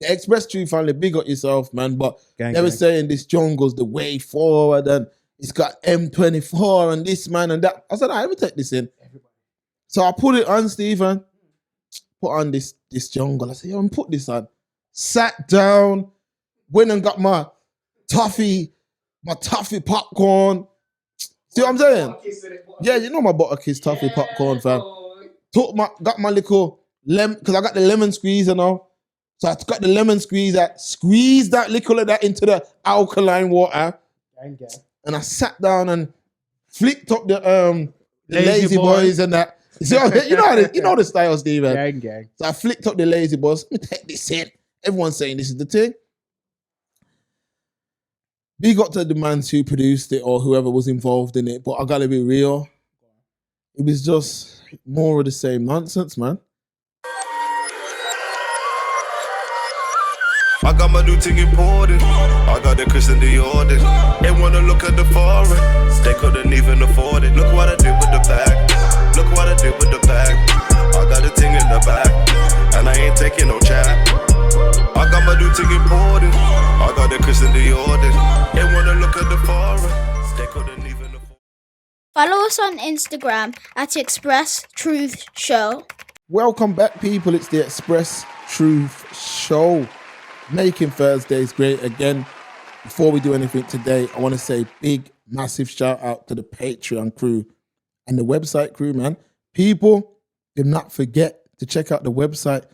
The Express Truth family, big up yourself, man. But Gang, they were gang. saying this jungle's the way forward and it's got M24 and this, man, and that. I said, I ever take this in. So I put it on, Stephen. Put on this jungle. I said, yo, put this on. Sat down, went and got my toffee popcorn. See what I'm saying? Yeah, you know my butter kiss toffee popcorn, fam. Got my little lemon, because I got the lemon squeezer now. So I got the lemon squeezer, squeezed that liquor of that into the alkaline water. And I sat down and flicked up the lazy boys and that. So, you know the style, Steven. Gang. So I flicked up the lazy boys. Let me take this in. Everyone's saying this is the thing. Big up to the man who produced it or whoever was involved in it, but I gotta be real. It was just more of the same nonsense, man. I got my new thing imported. I got the Chris in the order. They wanna look at the foreign. They couldn't even afford it. Look what I did with the bag. Look what I did with the bag. I got the thing in the back. And I ain't taking no chat. I got my new thing imported. I got the Chris in the order. They wanna look at the foreign. They couldn't even afford it. Follow us on Instagram at Express Truth Show. Welcome back, people. It's the Express Truth Show. Making Thursdays great again. Before we do anything today, I want to say big, massive shout out to the Patreon crew and the website crew, man. People, do not forget to check out the website,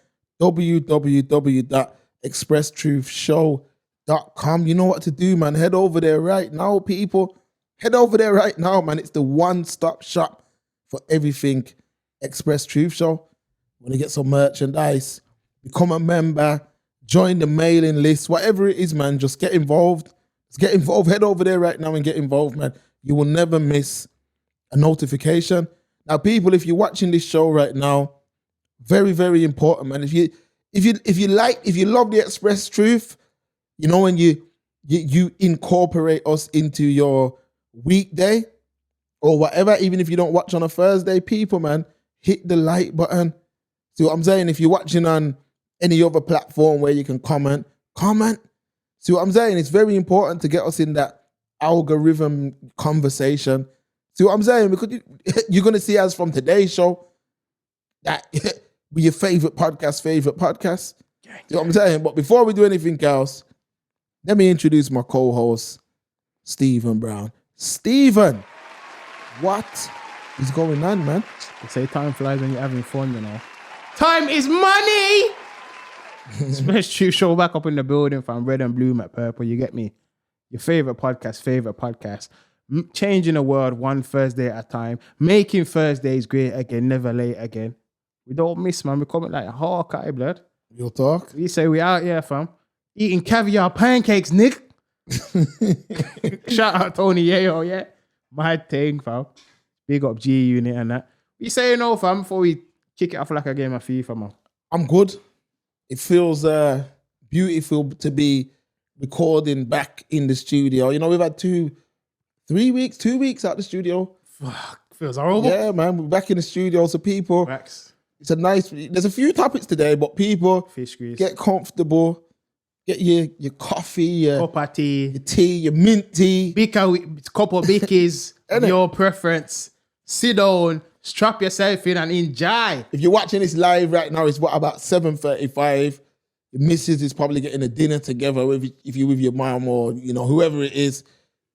www.expresstruthshow.com. You know what to do, man. Head over there right now, people. Head over there right now, man. It's the one-stop shop for everything Express Truth Show. Want to get some merchandise, become a member, join the mailing list, whatever it is, man, just get involved. Just get involved. Head over there right now and get involved, man. You will never miss a notification. Now, people, if you're watching this show right now, very, very important, man. If you love the Express Truth, you know, when you incorporate us into your weekday or whatever, even if you don't watch on a Thursday, people, man, hit the like button. See what I'm saying? If you're watching on any other platform where you can comment. See what I'm saying? It's very important to get us in that algorithm conversation. See what I'm saying? Because you're going to see us from today's show that be your favorite podcast. See what I'm saying? But before we do anything else, let me introduce my co-host, Stephen Brown. Stephen, what is going on, man? They say time flies when you're having fun, you know. Time is money! Express Truth Show back up in the building from red and blue, Matt Purple. You get me? Your favorite podcast. Changing the world one Thursday at a time. Making Thursdays great again, never late again. We don't miss, man. We're coming like a Hawkeye, blood. Real talk. We say we out here, fam. Eating caviar pancakes, Nick. Shout out Tony Yayo, yeah. My thing, fam. Big up G Unit and that. We say no, fam, before we kick it off like a game of FIFA, man. I'm good. It feels beautiful to be recording back in the studio. You know, we've had 2 weeks out the studio. Fuck, feels horrible. Yeah, man, we're back in the studio. So people, Max. it's a nice, there's a few topics today, but people, Fish grease. get comfortable. Get your coffee, your Cup of tea. your tea, your mint tea. Couple bickies, your preference. Sit down, strap yourself in and enjoy. If you're watching this live right now, it's about 7:35. Your missus is probably getting a dinner together if you're with your mom or, you know, whoever it is.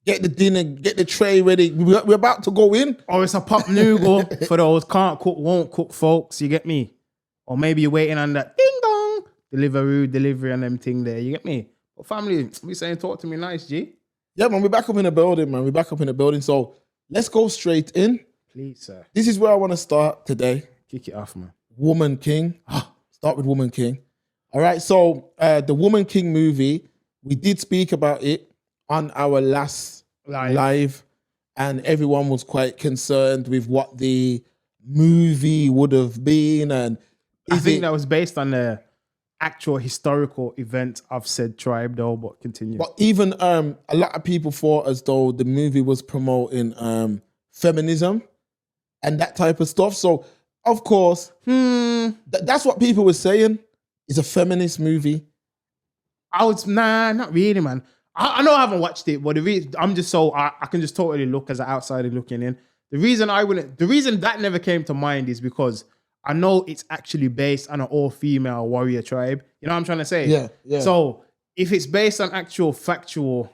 Get the dinner, get the tray ready. We're about to go in. Or it's a pop noodle for those can't cook, won't cook folks. You get me? Or maybe you're waiting on that ding dong delivery and them thing there. You get me? But family, we saying talk to me nice, G. Yeah, man, we're back up in the building, man. We're back up in the building. So let's go straight in. Please, sir. This is where I want to start today. Kick it off, man. Woman King. Start with Woman King. All right, so the Woman King movie, we did speak about it on our last live, and everyone was quite concerned with what the movie would have been. And I think that was based on the actual historical event of said tribe, though, but continue. But even a lot of people thought as though the movie was promoting feminism and that type of stuff. So, of course, that's what people were saying. It's a feminist movie. I would not really, man. I know I haven't watched it, but the reason I'm just so I can just totally look as an outsider looking in. The reason that never came to mind is because I know it's actually based on an all-female warrior tribe. You know what I'm trying to say? Yeah. So if it's based on actual factual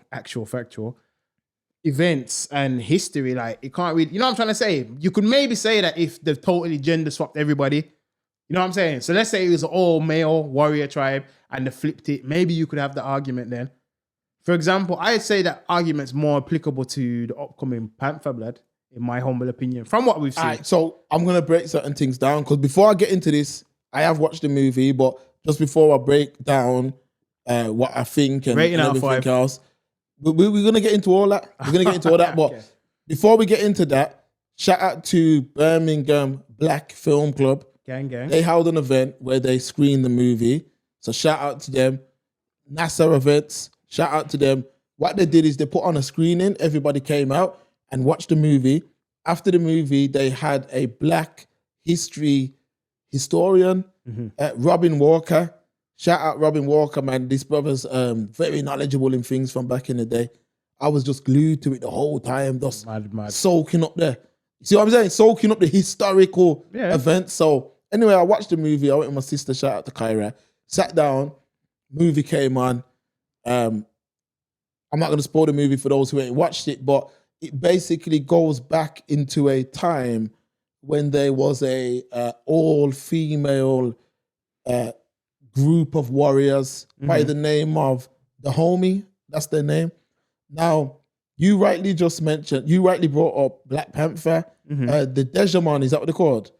events and history, like it can't really, you know what I'm trying to say? You could maybe say that if they've totally gender swapped everybody, you know what I'm saying? So let's say it was an all-male warrior tribe and they flipped it. Maybe you could have the argument then. For example, I'd say that argument's more applicable to the upcoming Panther blood, in my humble opinion, from what we've seen. All right, so I'm going to break certain things down because before I get into this, I have watched the movie, but just before I break down what I think and everything else, we're going to get into all that. We're going to get into all that. But Okay. before we get into that, shout out to Birmingham Black Film Club. Gang. They held an event where they screened the movie. So shout out to them. NASA events, shout out to them. What they did is they put on a screening. Everybody came out and watched the movie. After the movie, they had a Black history historian, Robin Walker. Shout out Robin Walker, man. This brother's very knowledgeable in things from back in the day. I was just glued to it the whole time, just Mad. soaking up there. See what I'm saying? Soaking up the historical events. So anyway, I watched the movie. I went with my sister, shout out to Kyra. Sat down, movie came on. I'm not going to spoil the movie for those who ain't watched it, but it basically goes back into a time when there was a all-female group of warriors by the name of the Homie. That's their name. Now, you rightly brought up Black Panther. The Dejaman, is that what they're called?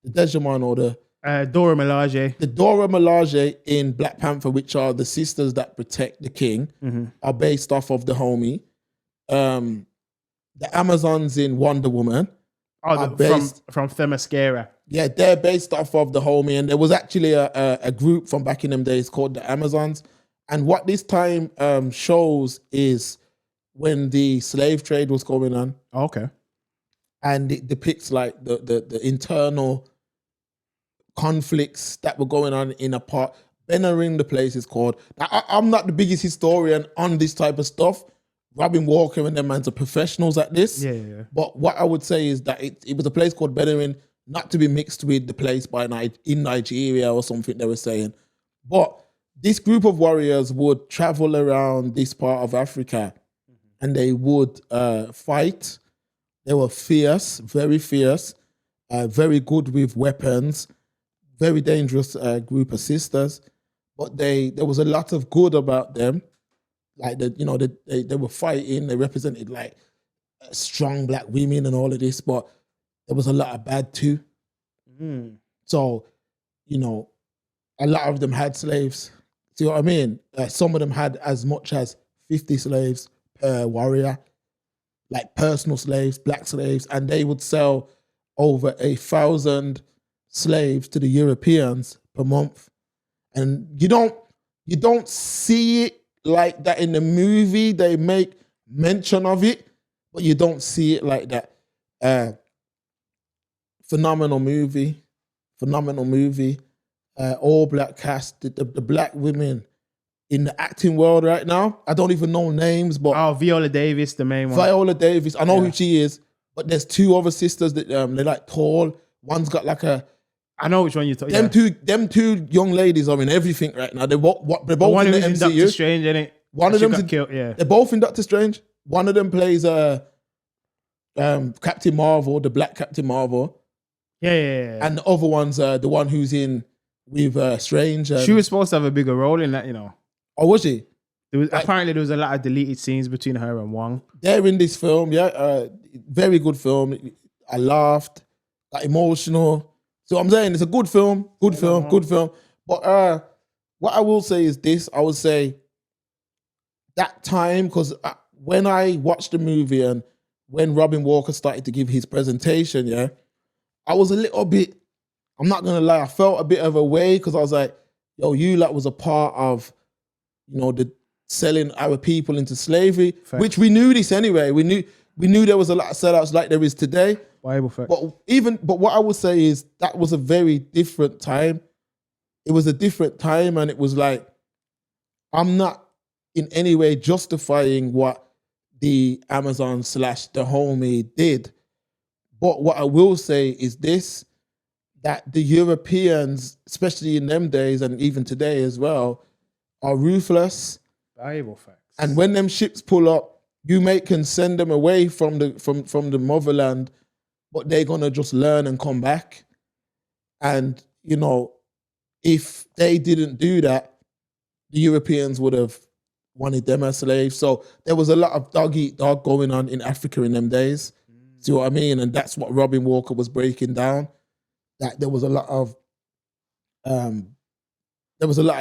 The Dejaman or the Dora Milaje. The Dora Milaje in Black Panther, which are the sisters that protect the king, are based off of the Homie. The Amazons in Wonder Woman are based from Themyscira. Yeah, they're based off of the Homie, and there was actually a group from back in them days called the Amazons. And what this time shows is when the slave trade was going on, Okay. and it depicts like the internal conflicts that were going on in a part. Benarin, the place is called. Now, I'm not the biggest historian on this type of stuff. Robin Walker and them mans are professionals at this. Yeah. But what I would say is that it was a place called Benarin, not to be mixed with the place in Nigeria or something they were saying. But this group of warriors would travel around this part of Africa and they would fight. They were fierce, very good with weapons, very dangerous group of sisters. But there was a lot of good about them. Like they were fighting. They represented like strong Black women and all of this, but there was a lot of bad too. So, a lot of them had slaves. See what I mean? Some of them had as much as 50 slaves per warrior, like personal slaves, Black slaves, and they would sell over 1,000 slaves to the Europeans per month. And you don't see it like that in the movie. They make mention of it, but you don't see it like that. Phenomenal movie. All Black cast. The Black women in the acting world right now, I don't even know names, but Viola Davis, the main one. Viola Davis, I know who she is, but there's two other sisters that they're like tall. One's got like I know which one you're talking. Them two young ladies are in everything right now. They're both one in the who's in MCU. Doctor Strange, isn't it? One of them got killed. Yeah, they're both in Doctor Strange. One of them plays Captain Marvel, the Black Captain Marvel. Yeah. And the other one's the one who's in with Strange. She was supposed to have a bigger role in that, Oh, was she? Apparently there was a lot of deleted scenes between her and Wong. They're in this film, very good film. I laughed, got emotional. So I'm saying it's a good film. But what I will say is this: I would say that time, because when I watched the movie and when Robin Walker started to give his presentation, I was a little bit. I'm not gonna lie, I felt a bit of a way because I was like, "Yo, you lot was a part of, the selling our people into slavery," which we knew this anyway. We knew there was a lot of sellouts like there is today. Bible fact. But what I would say is that was a very different time. It was a different time, and it was like I'm not in any way justifying what the Amazon / the homie did. But what I will say is this, that the Europeans, especially in them days and even today as well, are ruthless. Valuable facts. And when them ships pull up, you can send them away from the motherland, but they're gonna just learn and come back. And you know, if they didn't do that, the Europeans would have wanted them as slaves. So there was a lot of dog eat dog going on in Africa in them days. See what I mean? And that's what Robin Walker was breaking down. That there was a lot of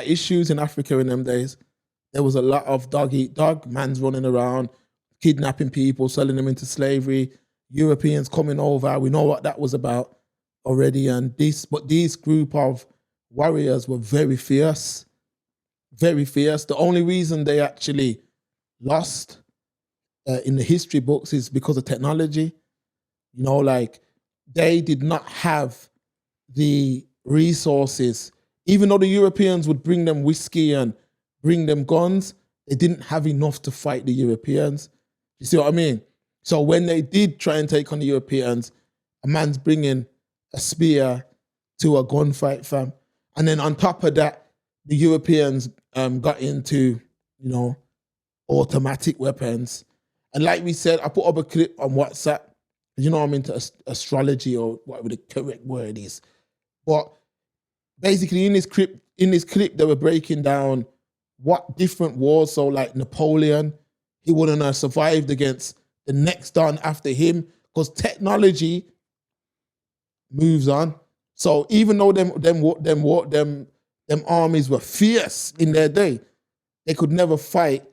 issues in Africa in them days. There was a lot of dog eat dog, man's running around, kidnapping people, selling them into slavery, Europeans coming over. We know what that was about already. And these group of warriors were very fierce. Very fierce. The only reason they actually lost in the history books is because of technology. You know, like they did not have the resources. Even though the Europeans would bring them whiskey and bring them guns, they didn't have enough to fight the Europeans. You see what I mean? So when they did try and take on the Europeans, a man's bringing a spear to a gunfight, fam. And then on top of that, the Europeans got into, you know, automatic weapons. And like we said, I put up a clip on WhatsApp. You know I'm into astrology or whatever the correct word is. But basically in this clip, they were breaking down what different wars, so like Napoleon, he wouldn't have survived against the next done after him because technology moves on. So even though them armies were fierce in their day, they could never fight.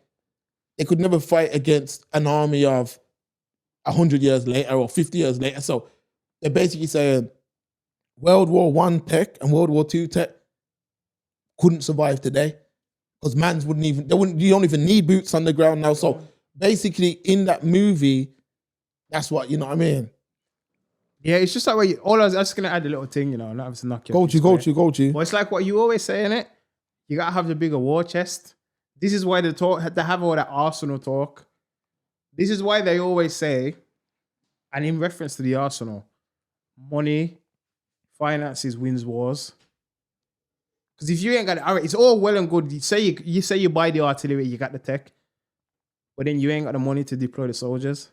They could never fight against an army of 100 years later or 50 years later. So they're basically saying World War I tech and World War II tech couldn't survive today because you don't even need boots on the ground now. So basically in that movie, that's what, you know what I mean? Yeah, it's just like where I was just going to add a little thing, you know, not to knock you. Go to. But it's like what you always say, innit? You got to have the bigger war chest. This is why they have all that Arsenal talk. This is why they always say, and in reference to the Arsenal, money, finances wins wars. Because if you ain't got it, it's all well and good. You say you buy the artillery, you got the tech, but then you ain't got the money to deploy the soldiers.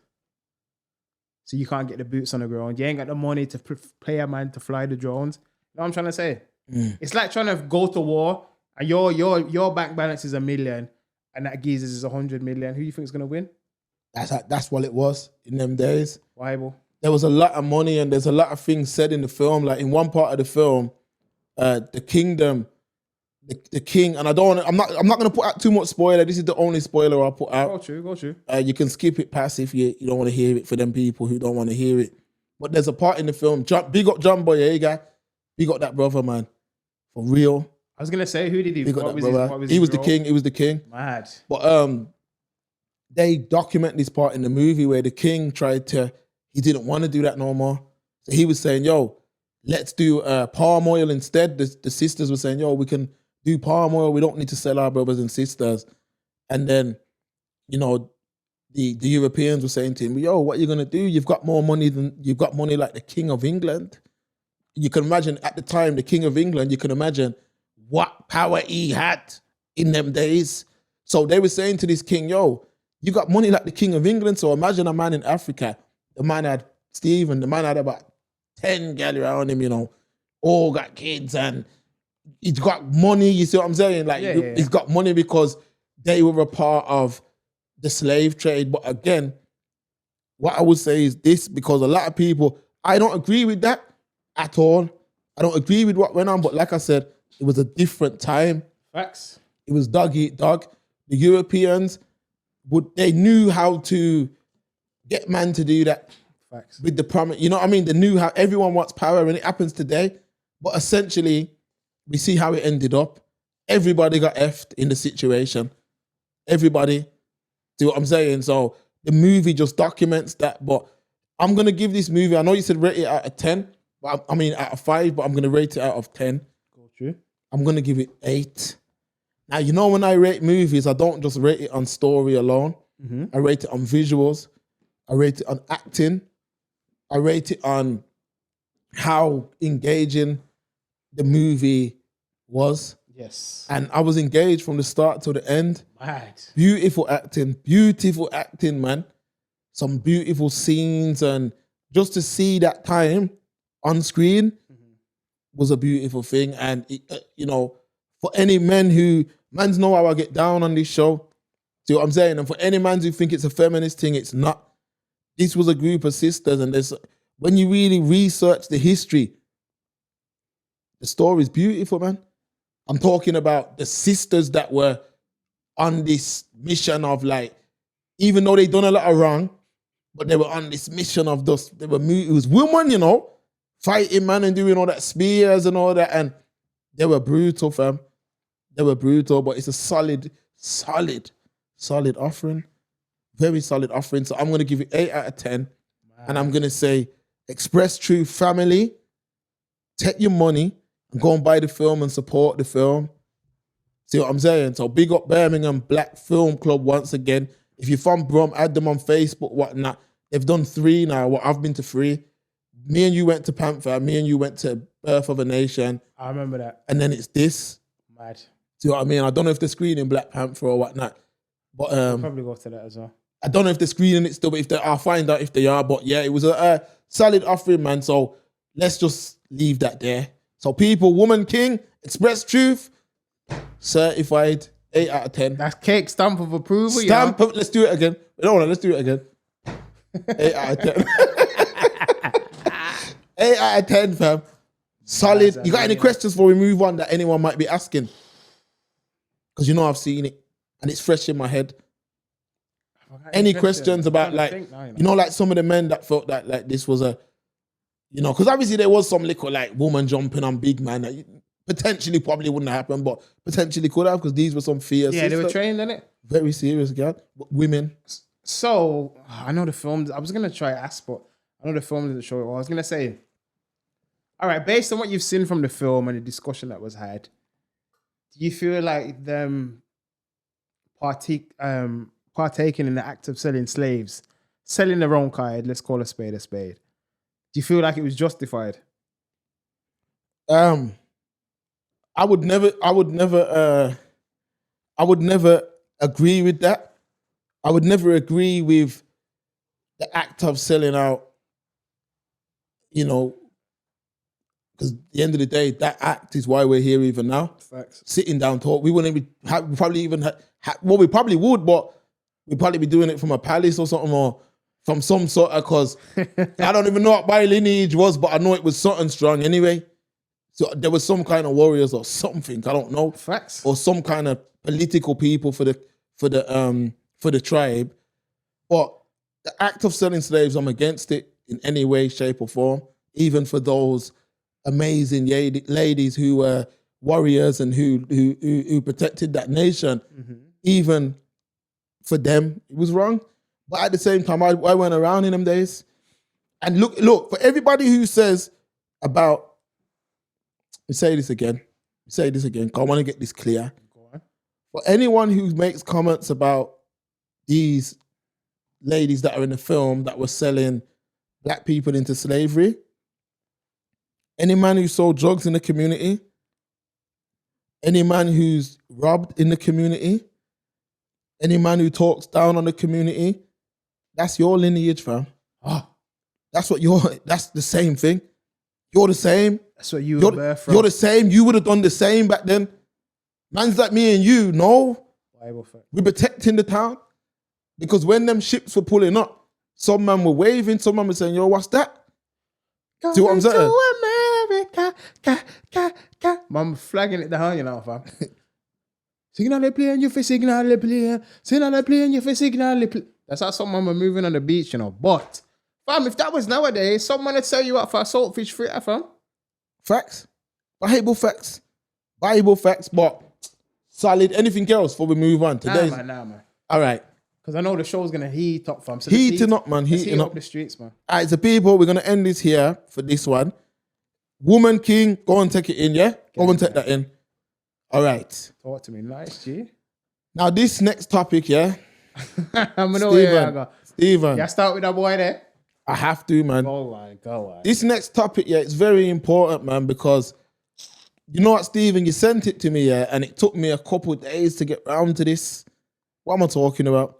So you can't get the boots on the ground. You ain't got the money to pay a man to fly the drones. You know what I'm trying to say? It's like trying to go to war and your bank balance is $1 million and that geezer's is 100 million. Who do you think is going to win? That's what it was in them days. Bible. There was a lot of money and there's a lot of things said in the film. Like in one part of the film, the kingdom, the king, and I'm not going to put out too much spoiler. This is the only spoiler I'll put out. Go true. You can skip it past if you don't want to hear it for them people who don't want to hear it. But there's a part in the film. Big up John Boyega. Big up that brother, man. For real. I was going to say, who did he? Big up that brother. He was the king. He was the king. Mad. But they document this part in the movie where the king he didn't want to do that no more. So he was saying, yo, let's do palm oil instead. The sisters were saying, yo, we can do palm oil. We don't need to sell our brothers and sisters. And then, you know, the Europeans were saying to him, yo, what are you going to do? You've got money like the King of England. You can imagine at the time, the King of England, you can imagine what power he had in them days. So they were saying to this king, yo, you got money like the King of England. So imagine a man in Africa. The man had Stephen, the man had about 10 gal around him, you know, all got kids and he's got money. You see what I'm saying? Like he's got money because they were a part of the slave trade. But again, what I would say is this, because a lot of people, I don't agree with that at all. I don't agree with what went on. But like I said, it was a different time. Facts. It was dog eat dog. The Europeans, they knew how to get man to do that. Facts. With the promise, you know what I mean? They knew how everyone wants power and it happens today. But essentially, we see how it ended up. Everybody got effed in the situation. Everybody. See what I'm saying? So the movie just documents that. But I'm going to give this movie, I know you said rate it out of 10, but out of 5, but I'm going to rate it out of 10. Go true. I'm going to give it 8. Now, you know, when I rate movies, I don't just rate it on story alone. I rate it on visuals. I rate it on acting. I rate it on how engaging the movie was. Yes. And I was engaged from the start to the end. Mad. Beautiful acting, man. Some beautiful scenes, and just to see that time on screen was a beautiful thing. And you know, for any mans know how I get down on this show. See what I'm saying? And for any mans who think it's a feminist thing, it's not. This was a group of sisters, and when you really research the history, the story is beautiful, man. I'm talking about the sisters that were on this mission of, like, even though they done a lot of wrong, but they were on this mission of it was women, you know, fighting, man, and doing all that spears and all that, and they were brutal, fam. They were brutal, but it's a solid offering. Very solid offering. So I'm going to give it 8 out of 10. And I'm going to say, Express Truth family, take your money and go and buy the film and support the film. See what I'm saying? So big up Birmingham Black Film Club once again. If you're from Brum, add them on Facebook, whatnot. They've done 3 now. Well, I've been to 3. Me and you went to Panther. Me and you went to Birth of a Nation. I remember that. And then it's this. Mad. See what I mean? I don't know if they're screening Black Panther or whatnot. But probably go to that as well. I don't know if they're screening it still, but if they, I'll find out if they are. But yeah, it was a solid offering, man. So let's just leave that there. So people, Woman King, Express Truth, certified 8 out of 10. That's cake stamp of approval. Stamp. You know? Let's do it again. No, let's do it again. 8 out of 10. 8 out of 10, fam. Solid. You got any questions before we move on that anyone might be asking? Because you know I've seen it and it's fresh in my head. Any questions about, like, you know, like some of the men that felt that like this was a, you know, because obviously there was some little like woman jumping on big man that potentially probably wouldn't have happened, but potentially could have, because these were some fierce. Yeah, they were trained in it. Very serious, girl. Women. So I know the films. I was gonna try ask, but I know the film didn't show it. Well, I was gonna say, all right, based on what you've seen from the film and the discussion that was had, do you feel like them partaking in the act of selling slaves, selling their own kind, let's call a spade a spade, do you feel like it was justified? I would never agree with that. I would never agree with the act of selling out, you know, because at the end of the day, that act is why we're here even now. Facts. Sitting down talk. We wouldn't even we probably even well, we probably would, but we'd probably be doing it from a palace or something, or from some sort of, because I don't even know what my lineage was, but I know it was something strong anyway. So there was some kind of warriors or something, I don't know. Facts. Or some kind of political people for the tribe. But the act of selling slaves, I'm against it in any way, shape, or form. Even for those amazing ladies who were warriors and who protected that nation. Even for them, it was wrong. But at the same time, I went around in them days. And look, for everybody who says about, say this again, because I want to get this clear. For anyone who makes comments about these ladies that are in the film that were selling black people into slavery, any man who sold drugs in the community, any man who's robbed in the community, any man who talks down on the community, that's your lineage, fam. That's the same thing. You're the same. That's what you were there from. You're the same. You would have done the same back then. Man's like me and you, no. We're protecting the town. Because when them ships were pulling up, some man were waving, some man were saying, yo, what's that? See what I'm saying? To America, man, flagging it down, you know, fam. Signal the plane, you for signal the plane. Signal the plane, you for signal the plane. That's how some man were moving on the beach, you know. But, fam, if that was nowadays, some man would sell you out for a saltfish fritter, fam. Facts. Bible facts, but solid. Anything else before we move on? Today's... Nah, man. All right. Because I know the show's going to heat up, fam. So heating up, man. Heating up the streets, man. All right, so people, we're going to end this here for this one. Woman King, go and take it in, yeah? Go and take that in. All right. Talk to me nice, G. Now, this next topic, yeah? I'm gonna where I go. Stephen, Yeah, start with that boy there. I have to, man. Go on. This next topic, yeah, it's very important, man, because you know what, Stephen, you sent it to me, yeah, and it took me a couple of days to get round to this. What am I talking about?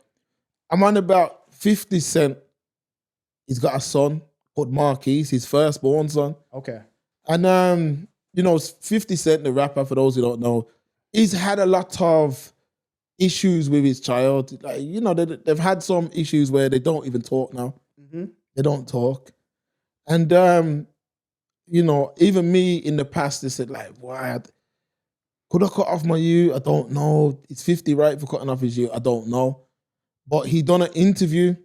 I'm on about 50 Cent. He's got a son called Marquise, his firstborn son. Okay. And, 50 Cent, the rapper, for those who don't know, he's had a lot of issues with his child. Like, they've had some issues where they don't even talk now. Mm-hmm. They don't talk. And, even me in the past, they said, like, why? Could I cut off my you? I don't know. Is 50 right for cutting off his you? I don't know. But he done an interview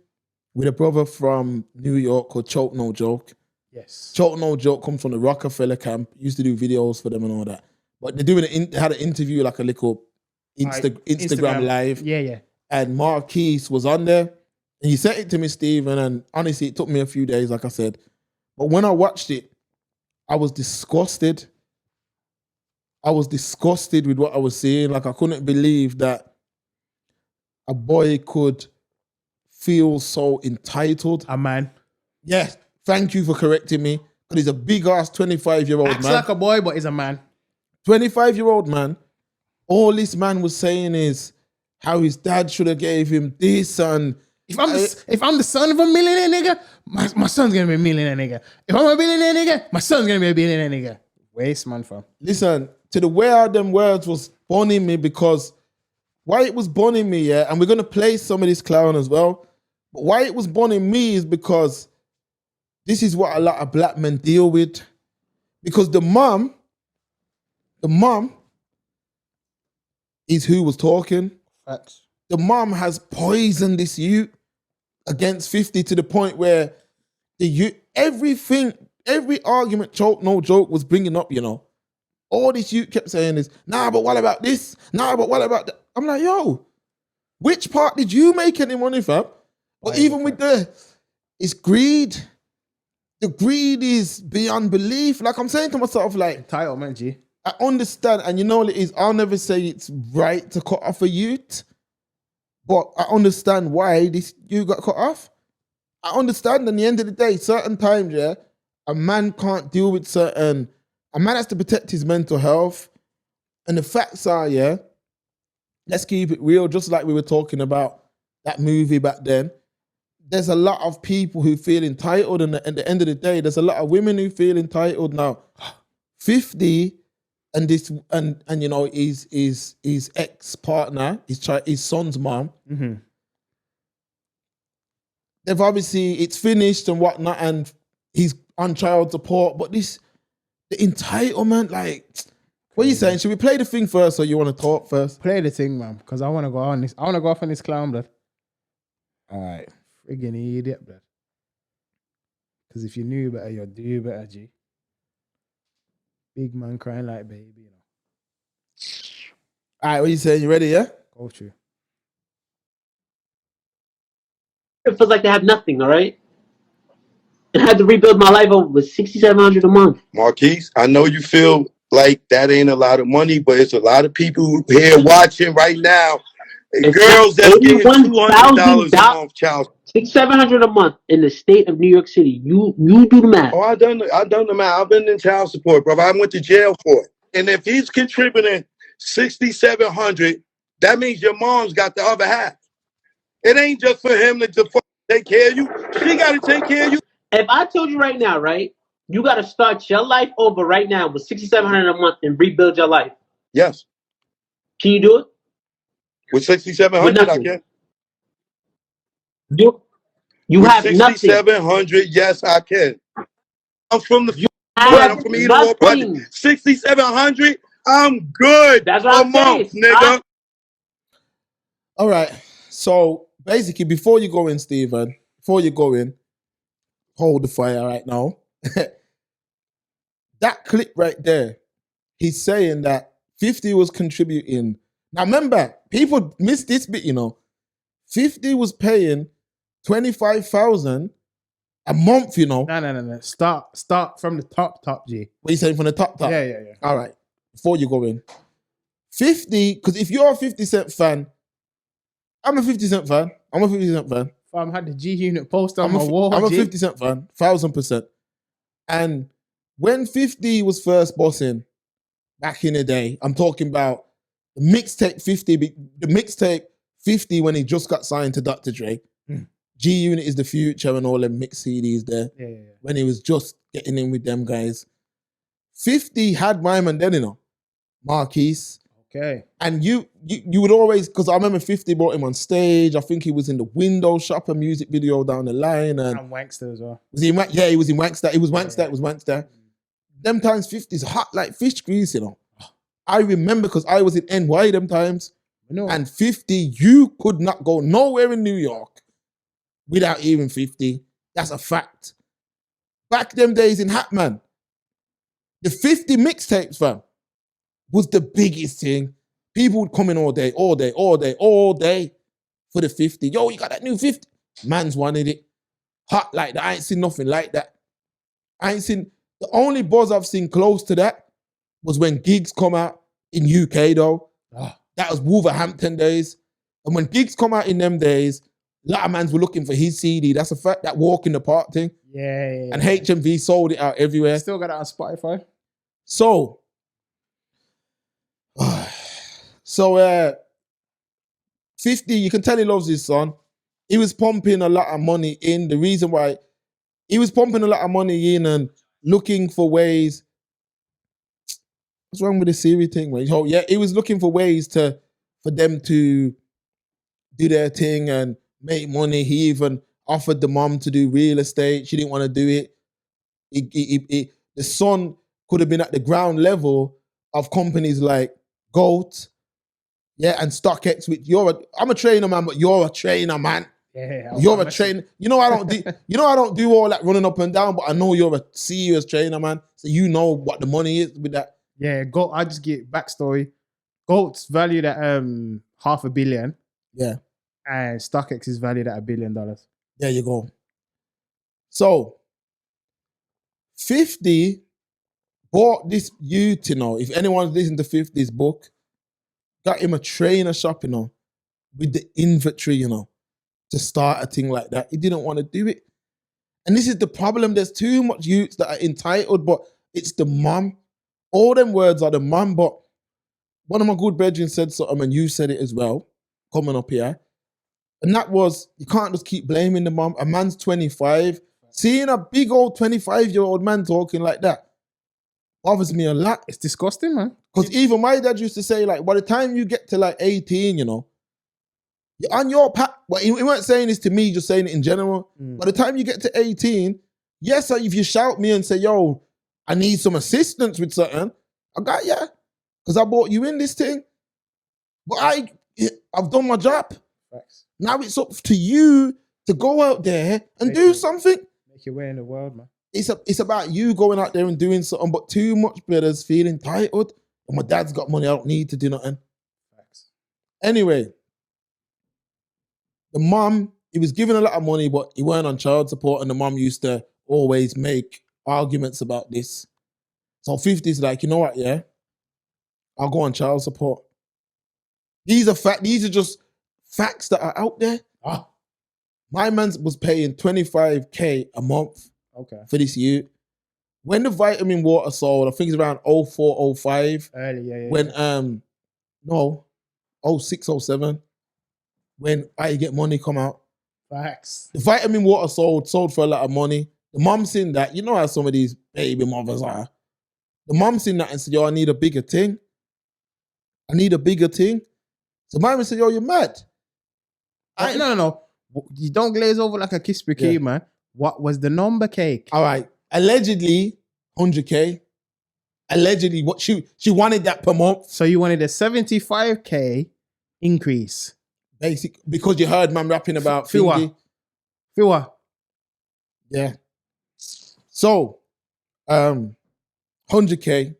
with a brother from New York called Choke No Joke. Yes. Choke No Joke comes from the Rockefeller camp. Used to do videos for them and all that. But they had an interview, like a little Instagram live. Yeah. And Marquise was on there. And he sent it to me, Stephen, and honestly, it took me a few days, like I said. But when I watched it, I was disgusted. I was disgusted with what I was seeing. Like, I couldn't believe that a boy could feel so entitled. A man. Yes, thank you for correcting me. But he's a big-ass 25-year-old man. Acts like a boy, but he's a man. 25-year-old man. All this man was saying is how his dad should have gave him this and... If I'm the son of a millionaire nigga, my son's gonna be a millionaire nigga. If I'm a billionaire nigga, my son's gonna be a billionaire nigga. Waste man, fam. Listen, to the way how them words was burning me, because why it was burning me, yeah, and we're gonna play some of this clown as well, but why it was burning me is because this is what a lot of black men deal with. Because the mom is who was talking. Facts. The mom has poisoned this youth against 50 to the point where the youth, every argument Choke No Joke was bringing up, all this youth kept saying is, nah, but what about this? Nah, but what about that? I'm like, yo, which part did you make any money from? But even with it's greed. The greed is beyond belief. Like, I'm saying to myself, like, Entitlement, G. I understand, and you know what it is, I'll never say it's right to cut off a youth. But I understand why you got cut off. I understand, at the end of the day, certain times, yeah, a man can't deal with a man has to protect his mental health. And the facts are, yeah, let's keep it real, just like we were talking about that movie back then. There's a lot of people who feel entitled, and at the end of the day, there's a lot of women who feel entitled now. 50 and this and his ex-partner, his son's mom. Mm-hmm. They've obviously, it's finished and whatnot, and he's on child support. But the entitlement, like, what are you saying? Should we play the thing first, or you want to talk first? Play the thing, man, because I want to go on this. I want to go off on this clown, blood. All right, friggin' idiot, blood. Because if you knew better, you'd do better, G. Big man crying like baby, All right, what are you saying? You ready, yeah? Go through. It feels like they have nothing, all right? And I had to rebuild my life over with $6,700 a month. Marquise, I know you feel like that ain't a lot of money, but it's a lot of people here watching right now. Girls that's getting $200 a month child. $600-700 a month in the state of New York City. You do the math. Oh, I done the math. I've been in child support, bro. I went to jail for it. And if he's contributing $6,700, that means your mom's got the other half. It ain't just for him to take care of you. She got to take care of you. If I told you right now, right, you got to start your life over right now with $6,700 a month and rebuild your life. Yes. Can you do it? With $6,700, I can. You have nothing. $6,700, yes, I can. I'm from the I'm from Edenwald Project. $6,700, I'm good. That's what I'm month, saying, nigga. All right. So basically, before you go in, Stephen, hold the fire right now. That clip right there, he's saying that 50 was contributing. Now remember, people miss this bit, 50 was paying $25,000 a month, No. Start from the top, G. What are you saying, from the top? Yeah. All right. Before you go in, 50, because if you're a 50 Cent fan, I'm a 50 Cent fan. I'm a 50 Cent fan. Fam had the G Unit poster on I'm my wall. I'm a G. 50 Cent fan, 1000%. And when 50 was first bossing back in the day, I'm talking about the mixtape 50, the mixtape 50 when he just got signed to Dr. Dre. G Unit is the future and all them mix CDs there. Yeah. When he was just getting in with them guys. 50 had my man then, you know, Marquise. Okay. And you would always, because I remember 50 brought him on stage. I think he was in the Window Shopper music video down the line. And Wankster as well. was he in, yeah, he was in Wankster. It was Wankster. It was Wankster. Them times 50's hot like fish grease, you know. I remember because I was in NY them times. And 50, you could not go nowhere in New York without hearing 50. That's a fact. Back them days in Hatman, the 50 mixtapes, fam, was the biggest thing. People would come in all day for the 50. Yo, you got that new 50? Man's wanted it. Hot like that. I ain't seen nothing like that. The only buzz I've seen close to that was when Gigs come out in UK though. That was Wolverhampton days. And when Gigs come out in them days, a lot of mans were looking for his CD. That's a fact, that Walk in the Park thing. Yeah. And HMV sold it out everywhere. Still got it on Spotify. So 50, you can tell he loves his son. He was pumping a lot of money in. The reason why he was pumping a lot of money in and looking for ways. What's wrong with the Siri thing, man? Oh, yeah, he was looking for ways for them to do their thing and make money. He even offered the mom to do real estate. She didn't want to do it. The son could have been at the ground level of companies like GOAT, and StockX. I'm a trainer man, but you're a trainer man. Yeah, you're a trainer. You know I don't do all that running up and down, but I know you're a serious trainer man. So you know what the money is with that. Yeah, GOAT. I just get backstory. GOAT's valued at $500 million. Yeah, and StockX is valued at $1 billion. There you go. So 50 bought this youth, you know. If anyone's listening to 50's book, got him a trainer shop, you know, with the inventory, you know, to start a thing like that. He didn't want to do it. And this is the problem. There's too much youths that are entitled, but it's the mum. All them words are the mum, but one of my good brethren said something, and you said it as well, coming up here. And that was, you can't just keep blaming the mum. A man's 25. Seeing a big old 25-year-old man talking like that bothers me a lot. It's disgusting, man. Because even my dad used to say, like, by the time you get to like 18, you know, you're on your path. Well, he weren't saying this to me, just saying it in general. By the time you get to 18, yes, if you shout me and say, yo, I need some assistance with something, I got you. Because I brought you in this thing. But I've done my job. Facts. Now it's up to you to go out there and do something. Make your way in the world, man. It's about you going out there and doing something, but too much brothers feel entitled. And my dad's got money, I don't need to do nothing. Facts. Anyway, the mom, he was given a lot of money, but he weren't on child support, and the mom used to always make arguments about this. So 50's like, you know what, yeah? I'll go on child support. These are just facts that are out there. My man was paying $25K a month for this year. When the vitamin water sold, I think it's around 04, 05. Early, yeah. When 06, 07. When I Get Money come out. Facts. The vitamin water sold for a lot of money. The mom seen that. You know how some of these baby mothers are. The mom seen that and said, yo, I need a bigger thing. So my man said, yo, you're mad. No. You don't glaze over like a Kispy man. What was the number, cake? All right. Allegedly, 100K. Allegedly, what she wanted that per month. So you wanted a 75K increase. Basic, because you heard man rapping about Fiwa. Yeah. So, 100K,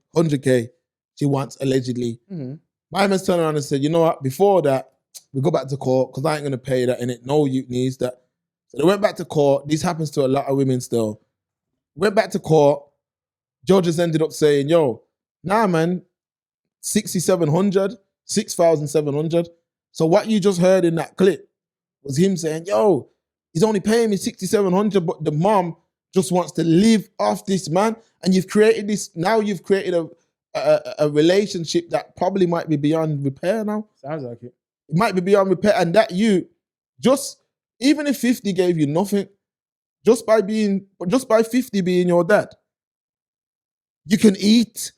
she wants allegedly. My man's turned around and said, you know what, before that, we go back to court because I ain't going to pay that, and no youth needs that. So they went back to court. This happens to a lot of women still. Went back to court. Judges ended up saying, yo, nah, man, 6,700. 6,700. So what you just heard in that clip was him saying, yo, he's only paying me 6,700, but the mom just wants to live off this man. And you've created this, now you've created a relationship that probably might be beyond repair now. Sounds like it. It might be beyond repair. And that you just, even if 50 gave you nothing, just by 50 being your dad, you can eat.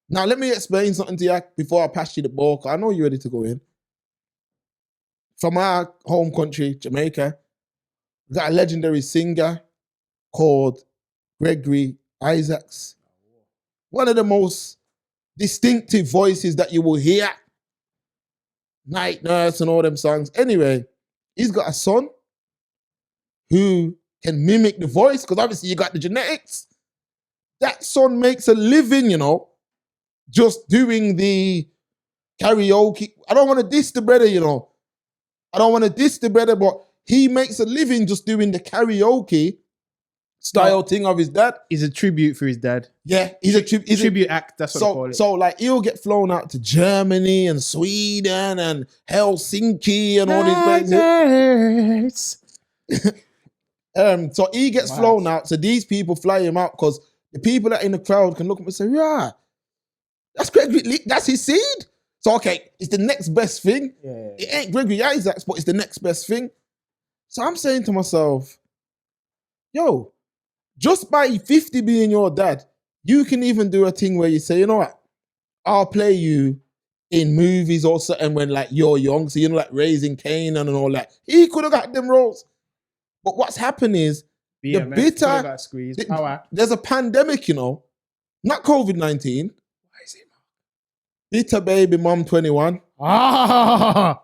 Now, let me explain something to you before I pass you the ball, 'cause I know you're ready to go in. From our home country, Jamaica, we got a legendary singer called Gregory Isaacs. One of the most distinctive voices that you will hear. Night Nurse and all them songs. Anyway, he's got a son who can mimic the voice, because obviously you got the genetics. That son makes a living, you know, just doing the karaoke. I don't want to diss the brother, you know. I don't want to diss the brother, but he makes a living just doing the karaoke style thing of his dad. He's a tribute for his dad. Yeah, he's a tribute act, that's what they call it. So like he'll get flown out to Germany and Sweden and Helsinki and all these places. So he gets flown out. So these people fly him out because the people that in the crowd can look at him and say, yeah, that's Gregory, that's his seed. So okay, it's the next best thing. Yeah. It ain't Gregory Isaacs, but it's the next best thing. So I'm saying to myself, yo, just by 50 being your dad, you can even do a thing where you say, you know what, I'll play you in movies or something when like you're young. So you know, like Raising Canaan and all that. He could have got them roles. But what's happened is the bitter, there's a pandemic, you know, not COVID-19. Why is it? Bitter baby mom 21. Ah!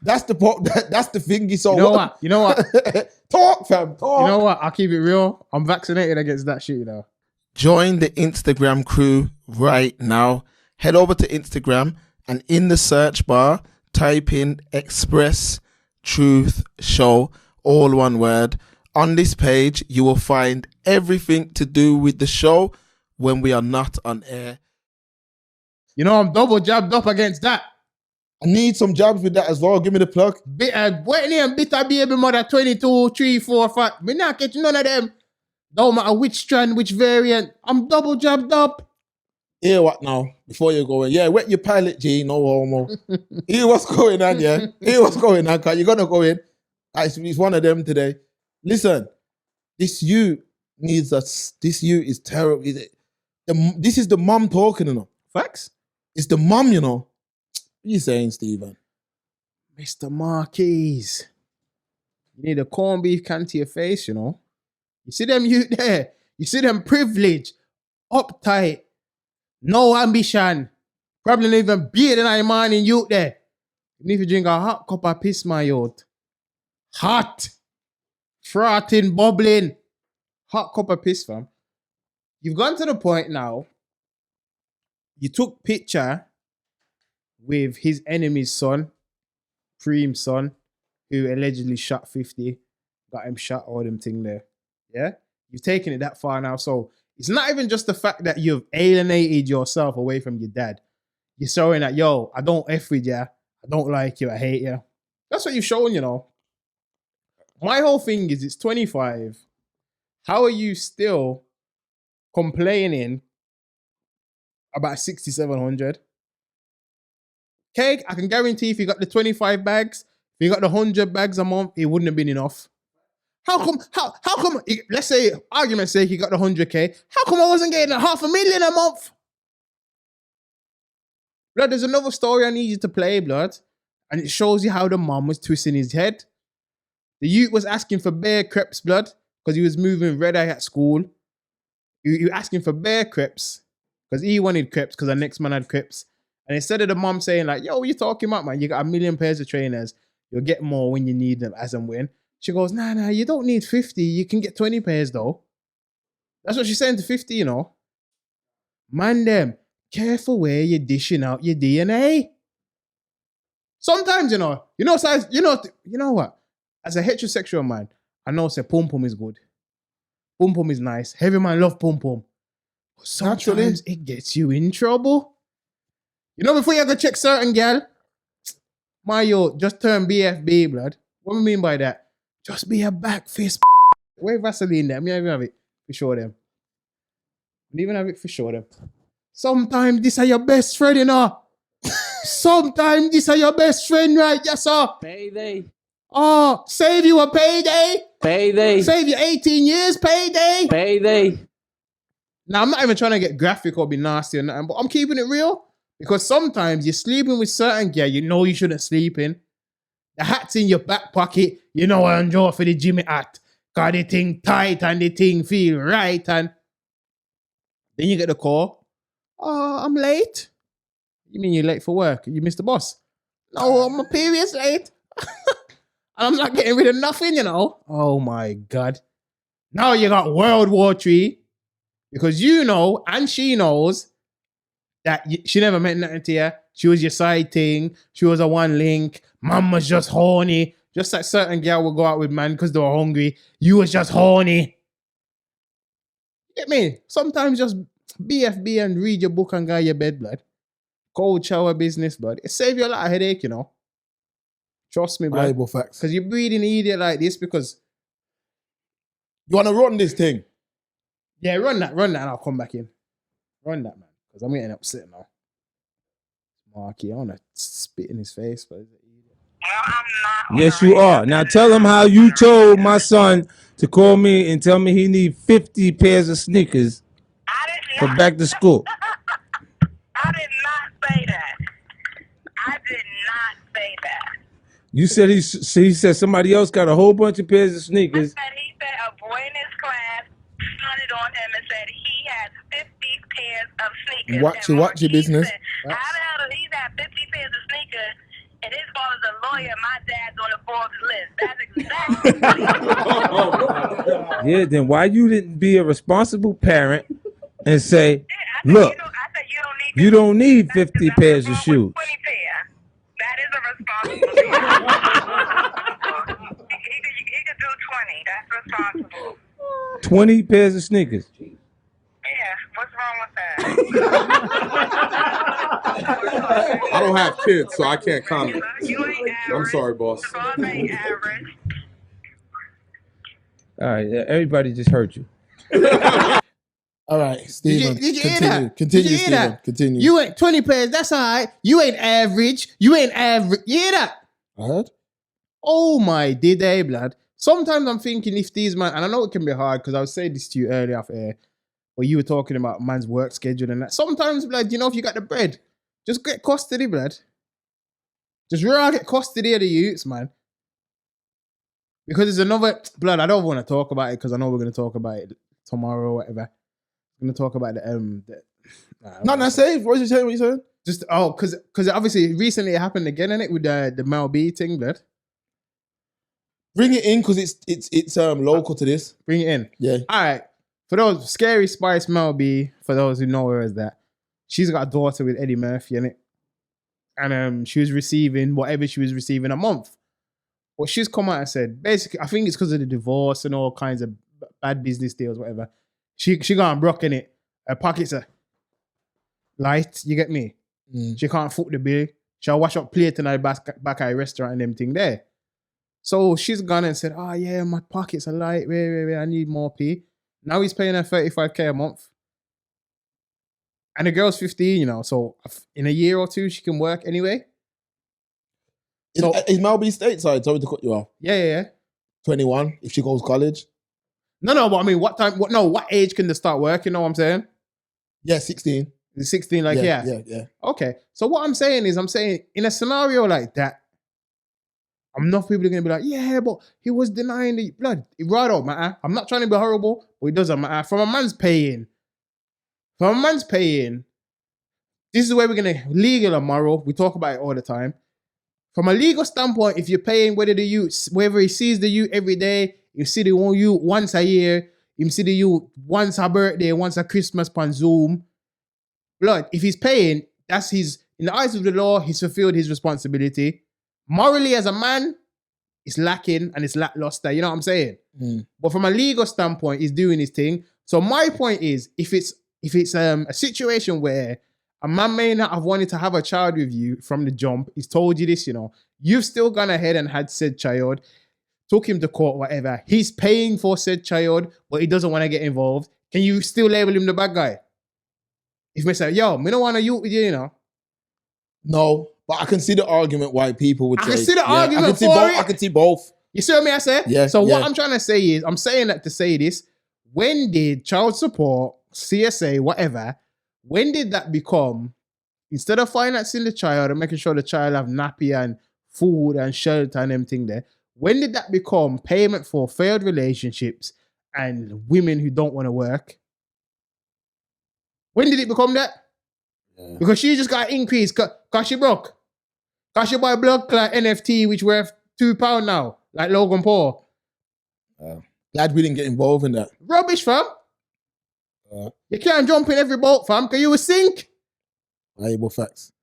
That's the thingy. So You know what? Talk, fam. Talk. You know what? I'll keep it real. I'm vaccinated against that shit, you know. Join the Instagram crew right now. Head over to Instagram and in the search bar, type in Express Truth Show, all one word. On this page, you will find everything to do with the show when we are not on air. You know, I'm double jabbed up against that. I need some jobs with that as well. Give me the plug. Whitney and Bitter Baby Mother 22, 3, 4, 5. Me not get none of them. Don't matter which strand, which variant. I'm double jabbed up. Hear what now? Before you go in. Yeah, wet your pilot, G. No homo. Hear what's going on, yeah? Hear what's going on, because you're going to go in. It's one of them today. Listen, this you needs us. This you is terrible. This is the mom talking, you know. Facts? It's the mom, you know. What you saying, Stephen? Mr. Marquise. You need a corned beef can to your face, you know. You see them youth there. You see them privileged, uptight, no ambition. Probably not even beer than I man in youth there. You need to drink a hot cup of piss, my youth. Hot. Frothing, bubbling. Hot cup of piss, fam. You've gone to the point now. You took picture with his enemy's son, Preem's son, who allegedly shot 50, got him shot, all them thing there. Yeah? You've taken it that far now. So it's not even just the fact that you've alienated yourself away from your dad. You're showing that, yo, I don't F with you. I don't like you. I hate you. That's what you've shown, you know. My whole thing is it's 25. How are you still complaining about 6,700? Okay, I can guarantee if you got the 25 bags, if you got the 100 bags a month, it wouldn't have been enough. How come, let's say, argument's sake, you got the 100K, how come I wasn't getting $500,000 a month? Blood, there's another story I need you to play, blood, and it shows you how the mom was twisting his head. The youth was asking for bare crepes, blood, because he was moving red eye at school. He was asking for bare crepes, because he wanted crepes, because the next man had crepes. And instead of the mom saying like, yo, what you talking about, man? You got 1 million pairs of trainers. You'll get more when you need them as and when. She goes, nah, you don't need 50. You can get 20 pairs though. That's what she's saying to 50, you know. Man, them, careful where you're dishing out your DNA. Sometimes, you know what? As a heterosexual man, I know say pum pum is good. Pum pum is nice. Heavy man love pum pum. Sometimes it gets you in trouble. You know, before you go check certain girl, Mario, just turn BFB, blood. What do I mean by that? Just be a back fist. Where Vaseline there? Me even have it for sure them. Me even have it for sure them. Sometimes this are your best friend, you know. Sometimes this are your best friend, right? Yes, sir. Payday. Oh, save you a payday. Payday. Save you 18 years, payday. Payday. Now, I'm not even trying to get graphic or be nasty or nothing, but I'm keeping it real. Because sometimes you're sleeping with certain girl you know you shouldn't sleep in. The hat's in your back pocket. You know I enjoy for the Jimmy hat. Cause the thing tight and the thing feel right. And then you get the call. Oh, I'm late. You mean you're late for work? You missed the bus? No, my period's late. And I'm not getting rid of nothing, you know. Oh my God. Now you got World War III. Because you know, and she knows, that she never meant nothing to you. She was your side thing. She was a one link. Man was just horny. Just like certain girl would go out with man because they were hungry. You was just horny. You get me? Sometimes just BFB and read your book and go to your bed, blood. Cold shower business, blood. It save you a lot of headache, you know. Trust me, blood. Valuable facts. Because you're breeding an idiot like this because... You want to run this thing? Yeah, run that, and I'll come back in. Run that, man. Because I'm getting upset now. Marky, I want to spit in his face, but yes, you are. Now tell him how you told my son to call me and tell me he need 50 pairs of sneakers for back to school. I did not say that. I did not say that. You said he said somebody else got a whole bunch of pairs of sneakers. He said a boy in his class hunted on him and said he has 50 pairs of sneakers. Watch your business. Said, how the hell does he have 50 pairs of sneakers and his father's a lawyer and my dad's on the Forbes list? That's exactly. Yeah, then why you didn't be a responsible parent and say, look, you don't need 50 pairs of shoes. 20 pairs. That is a responsible parent. He could do 20. That's responsible. 20 pairs of sneakers. Yeah, what's wrong with that? I don't have kids, so I can't comment. I'm sorry, boss. Ain't average. All right, everybody just heard you. All right, Stephen. Did you hear continue. that? Continue, Did you hear Stephen. that? Continue. You ain't 20 pairs, that's all right. You ain't average. You ain't average. You hear that? I heard. Oh my day, blood. Sometimes I'm thinking if these man, and I know it can be hard because I was saying this to you earlier off air, where you were talking about man's work schedule and that. Sometimes, blood, you know, if you got the bread, just get custody, blood. Just really get custody of the youths, man. Because there's another, blood, I don't want to talk about it because I know we're going to talk about it tomorrow or whatever. I'm going to talk about No, safe. What you saying? What you saying? Just, because obviously recently it happened again, innit, with the Mel B thing, blood. Bring it in because it's local to this. Bring it in. Yeah. All right. For those, Scary Spice Mel B, for those who know her as that, she's got a daughter with Eddie Murphy, innit? And she was receiving whatever she was receiving a month. Well, she's come out and said, basically, I think it's because of the divorce and all kinds of bad business deals, whatever. She gone broke in it. Her pockets are light, you get me? She can't foot the bill. She'll wash up plate in her back at a restaurant and them thing there. So she's gone and said, oh yeah, my pockets are light. Wait, I need more pay. Now he's paying her 35K a month. And the girl's 15, you know, so in a year or two, she can work anyway. So, is Mel B stateside? Sorry to cut you off. Yeah. 21, if she goes college. No, but I mean, what age can they start working, you know what I'm saying? Yeah, 16. 16, like, yeah. Okay, so what I'm saying is, in a scenario like that, enough people are going to be like, yeah, but he was denying the blood. It right don't matter. I'm not trying to be horrible, but it doesn't matter. From a man's paying, this is where we're going to, legal or moral, we talk about it all the time. From a legal standpoint, if you're paying whether he sees the youth every day, you see the youth once a year, you see the youth once a birthday, once a Christmas on Zoom, blood, if he's paying, that's in the eyes of the law, he's fulfilled his responsibility. Morally, as a man, it's lacking and it's lackluster. You know what I'm saying? But from a legal standpoint, he's doing his thing. So my point is, if it's if it's a situation where a man may not have wanted to have a child with you from the jump, he's told you this, you know, you've still gone ahead and had said child, took him to court, whatever. He's paying for said child, but he doesn't want to get involved. Can you still label him the bad guy? If me say, yo, me don't want to youth with you, you know. No, but I can see the argument why people would I say. can see the argument I can see for both. it. I can see both. You see what I say? Yeah. So what yeah. I'm trying to say is, I'm saying that to say this, when did child support, CSA, whatever, when did that become, instead of financing the child and making sure the child have nappy and food and shelter and everything there, when did that become payment for failed relationships and women who don't want to work? When did it become that? Yeah. Because she just got increased because she broke. Because she buy blood clot NFT which worth £2 now, like Logan Paul. Glad we didn't get involved in that. Rubbish, fam. You can't jump in every boat, fam, because you will sink. Bible facts.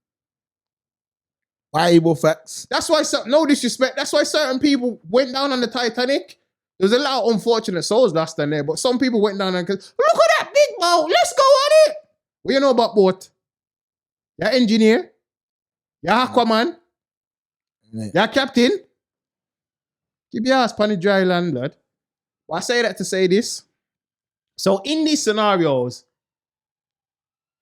Bible facts. That's why, no disrespect, that's why certain people went down on the Titanic. There's a lot of unfortunate souls lost on there, but some people went down and because look at that big boat, let's go on it. What you know about boat? You're engineer. You're Aquaman. You're captain. Keep your ass on the dry land, blood. But I say that to say this. So in these scenarios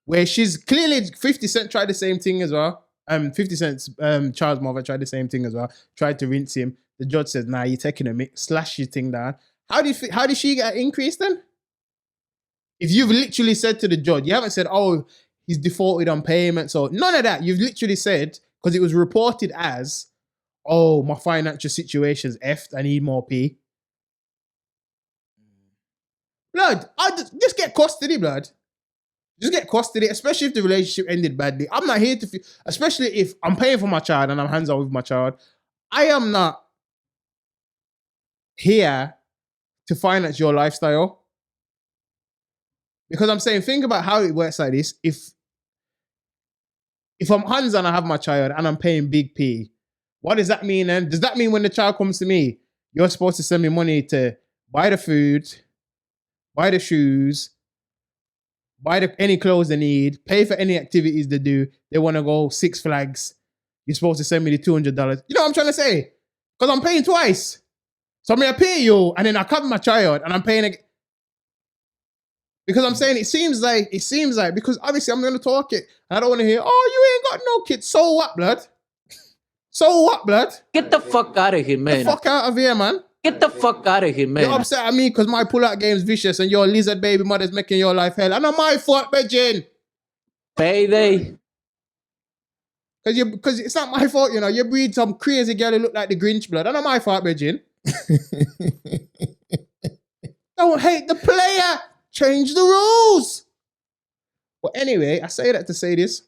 where she's clearly 50 Cent tried the same thing as well. 50 Cent's child's mother tried the same thing as well. Tried to rinse him. The judge says, nah, you're taking a mix, slash your thing down. How did she get an increase then? If you've literally said to the judge, you haven't said, oh, he's defaulted on payment. So none of that. You've literally said, because it was reported as, oh, my financial situation's effed, I need more P. Blood, just get custody, blood. Just get custody, especially if the relationship ended badly. I'm not here to, especially if I'm paying for my child and I'm hands-on with my child. I am not here to finance your lifestyle. Because I'm saying, think about how it works like this. If I'm hands-on, I have my child and I'm paying big P, what does that mean then? Does that mean when the child comes to me, you're supposed to send me money to buy the food, buy the shoes, buy any clothes they need, pay for any activities they do. They want to go Six Flags. You're supposed to send me the $200. You know what I'm trying to say? Because I'm paying twice. So I'm going to pay you and then I cover my child and I'm paying again. Because I'm saying it seems like, because obviously I'm going to talk it and I don't want to hear, oh, you ain't got no kids. So what, blood? So what, blood? Get the fuck out of here, man. Get the fuck out of here, man. Get the fuck out of here, man. You're upset at me because my pull-out game's vicious and your lizard baby mother's making your life hell. And not my fault, Beijing. Payday. Because it's not my fault, you know. You breed some crazy girl who look like the Grinch, blood. And not my fault, Beijing. Don't hate the player. Change the rules. But anyway, I say that to say this.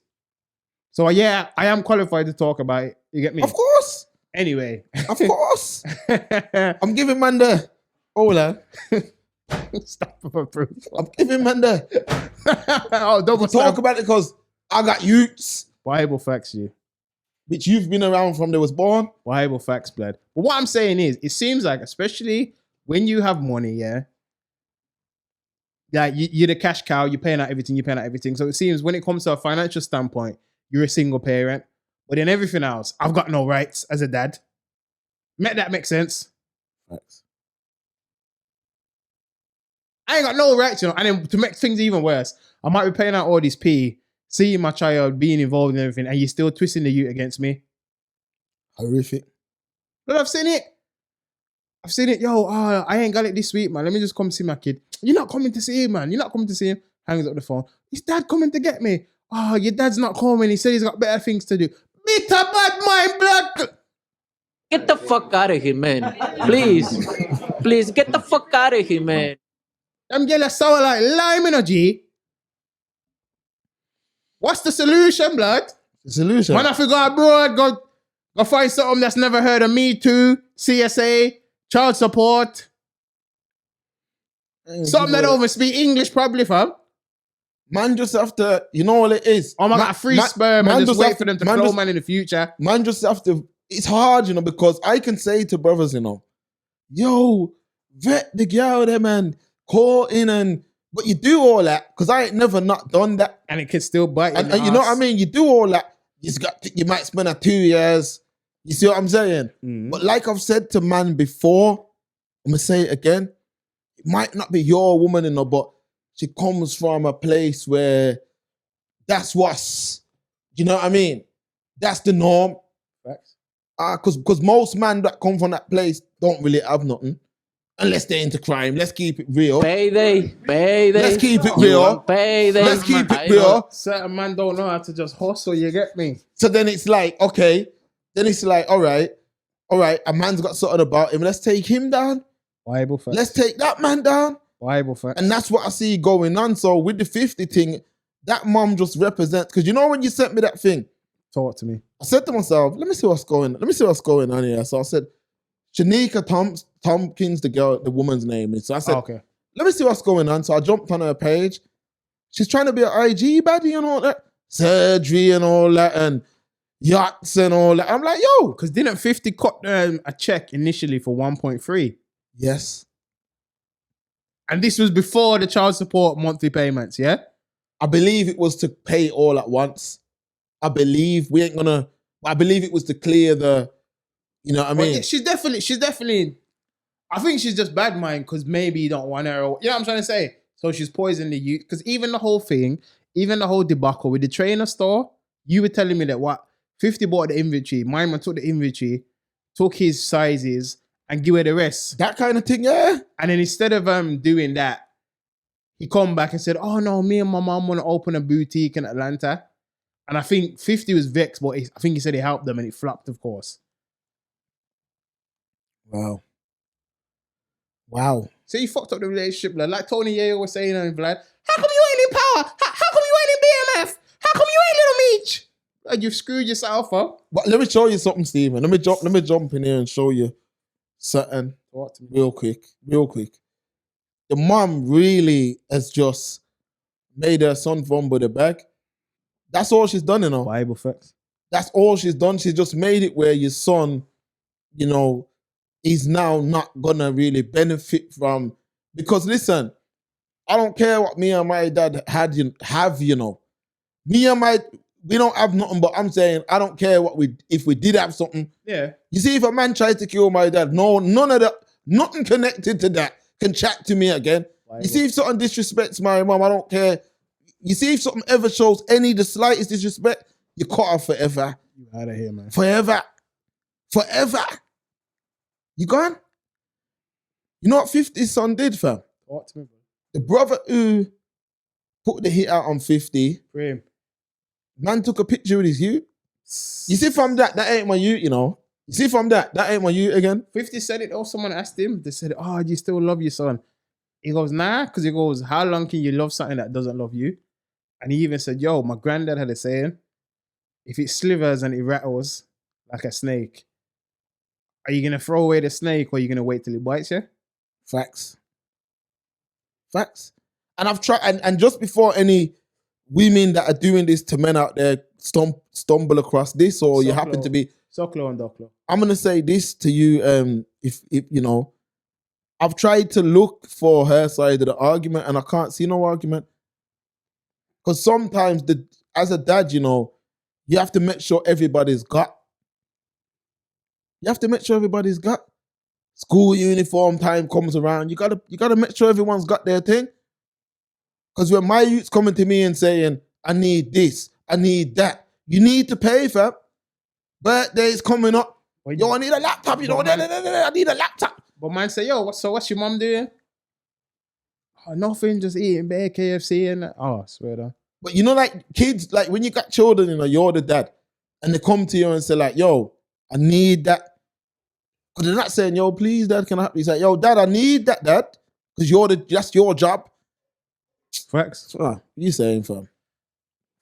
So yeah, I am qualified to talk about it. You get me? Of course. Anyway. Of course. I'm giving man the Ola. Stop for proof. I'm giving man the double talk about it because I got youths. Bible facts, you. Which you've been around from they was born. Bible facts, blood. But what I'm saying is, it seems like, especially when you have money, yeah, like you're the cash cow, you're paying out everything. So it seems when it comes to a financial standpoint, you're a single parent. But in everything else, I've got no rights as a dad. Make that make sense? Facts. I ain't got no rights, you know. And then to make things even worse, I might be paying out all this P, seeing my child being involved in everything, and you're still twisting the youth against me. Horrific. But I've seen it. Yo, I ain't got it this week, man. Let me just come see my kid. You're not coming to see him, man. You're not coming to see him. Hangs up the phone. His dad coming to get me. Oh, your dad's not coming. He said he's got better things to do. Bitter bad mind, blood. Get the fuck out of here, man. Please. Please, get the fuck out of here, man. Them girls sour like lime, you G. What's the solution, blood? The solution? Man, if you go abroad, go find something that's never heard of Me Too, CSA, child support. Something that don't even speak English, probably, fam. Man just have to, you know what it is? Oh, man, got free sperm and just wait for them to flow, man, in the future. Man just have to, it's hard, you know, because I can say to brothers, you know, yo, vet the girl there, man. Call in and But you do all that because I ain't never not done that. And it can still bite you. And you know what I mean? You do all that. You might spend 2 years. You see what I'm saying? But like I've said to man before, I'm gonna say it again. It might not be your woman, but she comes from a place where that's what's, you know what I mean? That's the norm. Facts. Because most men that come from that place don't really have nothing. Unless they're into crime. Let's keep it real. Payday. Let's keep it You real. want payday. Let's keep I it real. know. Certain man don't know how to just hustle, you get me? So then it's like, okay. Then it's like, all right, a man's got something about him. Let's take him down. Bible facts. Let's take that man down. Bible facts. And that's what I see going on. So with the 50 thing, that mom just represents, because you know when you sent me that thing, talk to me. I said to myself, let me see what's going on here. So I said, Shanika Tompkins, the woman's name is. So I said, okay, let me see what's going on. So I jumped on her page. She's trying to be an IG baddie and all that. Surgery and all that and yachts and all that. I'm like, yo. Because didn't 50 cut a check initially for 1.3? Yes. And this was before the child support monthly payments, yeah? I believe it was to pay all at once. I believe it was to clear the, you know what I mean? Well, yeah, she's definitely, I think she's just bad mind because maybe you don't want her, or, you know what I'm trying to say? So she's poisoned the youth. Because even the whole thing, even the whole debacle with the trainer store, you were telling me that 50 bought the inventory, my man took the inventory, took his sizes, and give her the rest. That kind of thing, yeah. And then instead of doing that, he come back and said, oh no, me and my mom want to open a boutique in Atlanta. And I think 50 was vexed, but I think he said he helped them and it flopped, of course. Wow. So you fucked up the relationship, blood. Like Tony Yayo was saying, blood, how come you ain't in power? How come you ain't in BMF? How come you ain't Little Meech? Like, you've screwed yourself up. But let me show you something, Stephen. Let me jump in here and show you something real quick. The mom really has just made her son fumble the bag. That's all she's done, you know. Bible facts. That's all she's done. She just made it where your son, you know, is now not gonna really benefit from. Because listen, I don't care what me and my dad have, you know. We don't have nothing, but I'm saying I don't care if we did have something. Yeah. You see, if a man tries to kill my dad, none of that, nothing connected to that can chat to me again. Bible. You see, if something disrespects my mom, I don't care. You see, if something ever shows the slightest disrespect, you cut off forever. You out of here, man. Forever. You gone? You know what 50's son did, fam? Talk to me, bro. The brother who put the hit out on 50, Frame. man took a picture with his youth. You see from that ain't my youth, you know. You see from that ain't my youth again. 50 said it, or someone asked him, they said, oh, do you still love your son? He goes, nah, because he goes, how long can you love something that doesn't love you? And he even said, yo, my granddad had a saying, if it slivers and it rattles like a snake, are you going to throw away the snake or are you going to wait till it bites you? Facts. And I've tried, and just before any women that are doing this to men out there stumble across this, or you happen to be Soklo and Doklo, I'm gonna say this to you, if you know, I've tried to look for her side of the argument and I can't see no argument. Because sometimes as a dad, you know, you have to make sure everybody's got. School uniform time comes around. You gotta make sure everyone's got their thing. Because when my youth's coming to me and saying, I need this, I need that, you need to pay, fam. Birthday's coming up. Yo, I need a laptop, you know. I need a laptop. But man say, yo, what's your mom doing? Oh, nothing, just eating bare KFC and that. Oh, I swear to. But you know, like kids, like when you got children, you know, you're the dad, and they come to you and say like, yo, I need that. Because they're not saying, yo, please, dad, can I help you? He's like, yo, dad, I need that, dad. Because that's your job. Facts. What you saying, fam?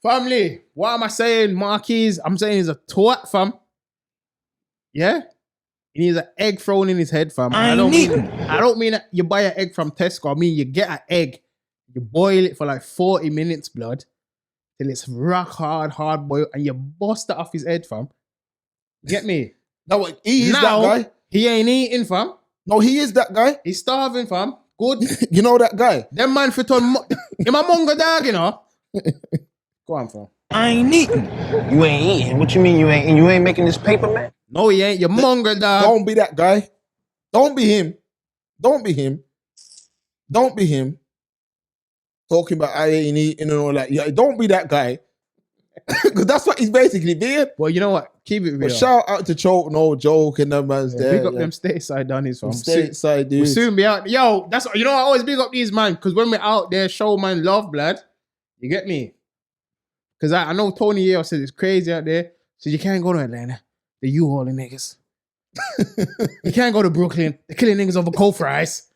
Family, what am I saying, Marquise? I'm saying he's a twat, fam. Yeah? He needs an egg thrown in his head, fam. I don't mean that you buy an egg from Tesco. I mean you get an egg, you boil it for like 40 minutes, blood, till it's rock hard boiled, and you bust it off his head, fam. You get me? No, he is that guy. He ain't eating, fam. No, he is that guy. He's starving, fam. Good. You know that guy? Them man fit on. Him a mongo dog, you know. Go on, fam. I ain't eating. You ain't eating. What you mean you ain't? You ain't making this paper, man? No, he ain't. You mongo dog. Don't be that guy. Don't be him. Don't be him. Don't be him. Talking about I ain't eating and all that. Yeah, don't be that guy. Because that's what he's basically being. Well, you know what? Keep it real. But shout out to Choke, no joke, and them man's there. Big up them stateside Donnies, fam. Stateside We'll dudes. soon be out. Yo, that's you know I always big up these man because when we're out there, show man love, blood. You get me? Because I know Tony Yale said it's crazy out there, so you can't go to Atlanta. The U-hauling niggas. You can't go to Brooklyn. They're killing niggas over cold fries.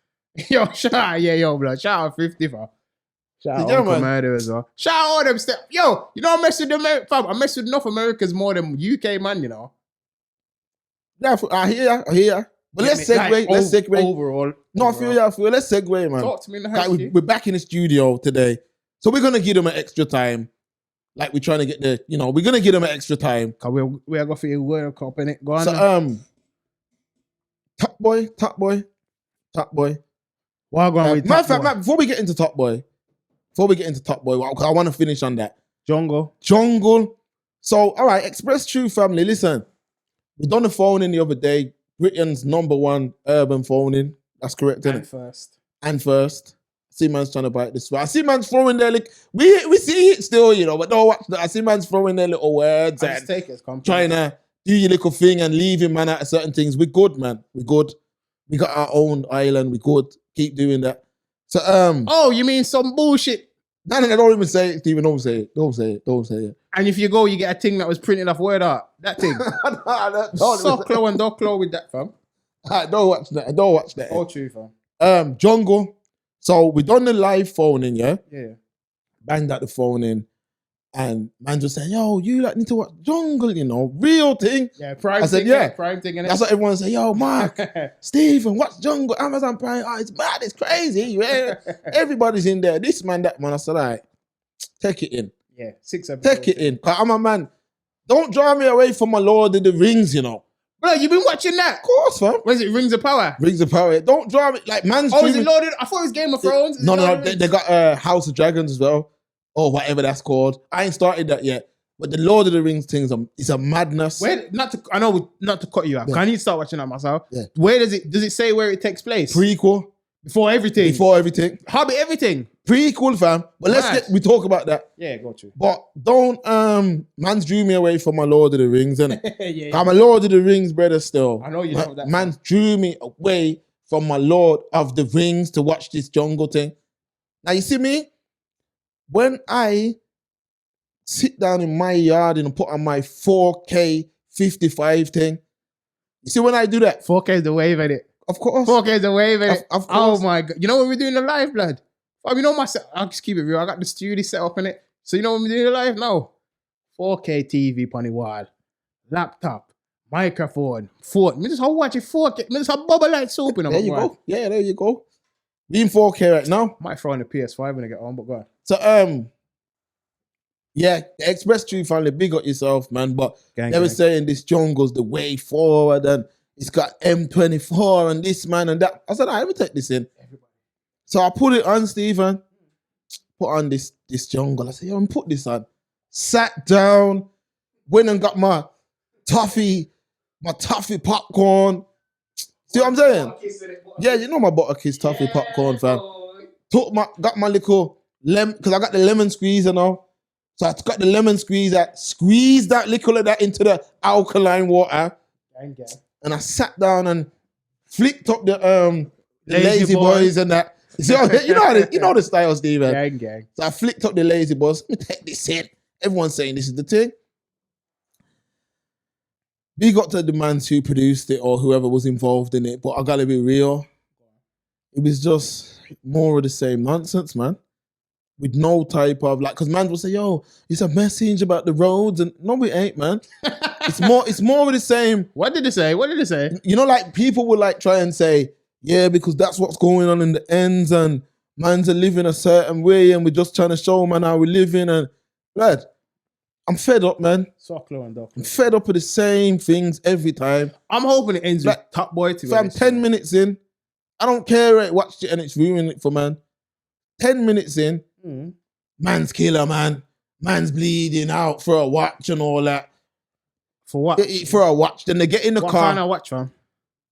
Yo, shout out, blood. Shout out 50, fam. Shout out Uncle Murder as well. Shout out all them stuff. Yo, you know I mess with them, fam. I mess with enough Americans more than UK man, you know. Yeah, I hear ya. But let's segue. Overall. No, I feel ya. Let's segue, man. Talk to me in the Like, house. we're back in the studio today. So we're going to give them an extra time. Like we're trying to get the, we're going to give them an extra time. Because we're going to feel World Cup, innit? Go on. So, Top Boy. What going with matter Top of Boy? fact, before we get into Top Boy, I want to finish on that. Jungle. So, all right, Express True family, listen. We done the phone-in the other day. Britain's #1 urban phone-in. That's correct, isn't it? And first. I see man's trying to bite this. I see man's throwing their we see it still, but don't watch that. I see man's throwing their little words and take it as trying to do your little thing and leaving man out of certain things. We're good, man. We're good. We got our own island. We're good. Keep doing that. So oh, you mean some bullshit? No, don't even say it, Stephen. Don't say it. And if you go, you get a thing that was printed off word art. That thing. Soclo and Doclo with that, fam. Don't watch that. All true, fam. Jungle. So we done the live phone-in, yeah? Yeah. Banged out the phone in. And man just saying, yo, you like need to watch Jungle, real thing. Yeah, prime I said, thing. yeah. Prime thing, innit? That's what everyone say, yo, Mark, Stephen, watch Jungle, Amazon Prime. Oh, it's mad, it's crazy. Yeah. Everybody's in there. This man, that man. I said, all right, take it in. Yeah, 6 episodes. Take it in. Cause I'm a man. Don't drive me away from my Lord of the Rings, Bro, you been watching that? Of course, fam. What is it? Rings of Power? Rings of Power. Don't drive it like man's. Oh, is it Lord of... I thought it was Game of Thrones. No. They got House of Dragons as well. Or whatever that's called. I ain't started that yet. But the Lord of the Rings thing is a madness. I know not to cut you off. Yeah. I need to start watching that myself. Yeah. Where does it say where it takes place? Prequel. Before everything. Hobby everything. Prequel, fam. But we talk about that. Yeah, got you. But don't man's drew me away from my Lord of the Rings, innit? Yeah. I'm a Lord of the Rings brother still. I know you know that. Man drew me away from my Lord of the Rings to watch this Jungle thing. Now you see me? When I sit down in my yard and put on my 4K 55 thing, you see when I do that? 4K is the wave, innit? Of course. 4K is the wave, innit? Of course. Oh my God. You know what we're doing in the live, blood? I'll just keep it real. I got the studio set up in it. So you know what we're doing in the live now? 4K TV on the wall. Laptop. Microphone. Phone. Me just watch it 4K. Me just bubble light soup in There you go. Yeah, there you go. We in 4K right now. Might throw on the PS5 when I get home, but go on. So yeah, the Express Tree family, big up yourself, man. But they were saying this Jungle's the way forward and it's got M24 and this man and that. I said, let me take this in. So I put it on, Stephen. Put on this Jungle. I said, yo, put this on. Sat down, went and got my toffee popcorn. See what I'm saying? Yeah, you know my butter kiss toffee popcorn, fam. Got my little lemon, because I got the lemon squeezer now. So I got the lemon squeezed that liquor of that into the alkaline water. And I sat down and flicked up the Lazy Boys and that. So, you know the style, Steven. Gang. So I flicked up the Lazy Boys. Let me take this in. Everyone's saying this is the thing. Big up to the man who produced it or whoever was involved in it, but I gotta be real. It was just more of the same nonsense, man. With no type of because man will say, yo, it's a message about the roads, and no, it ain't, man. It's more of the same. What did they say? Like people would try and say, yeah, because that's what's going on in the ends, and man's are living a certain way, and we're just trying to show man how we're living, and lad, I'm fed up, man. I'm fed up with the same things every time. I'm hoping it ends with Top Boy. So I'm 10 minutes in. I don't care. I watched it and it's ruining it for man. 10 minutes in, man's killer, man. Man's bleeding out for a watch and all that. For what? For a watch. Then they get in the What car. kind of watch, fam?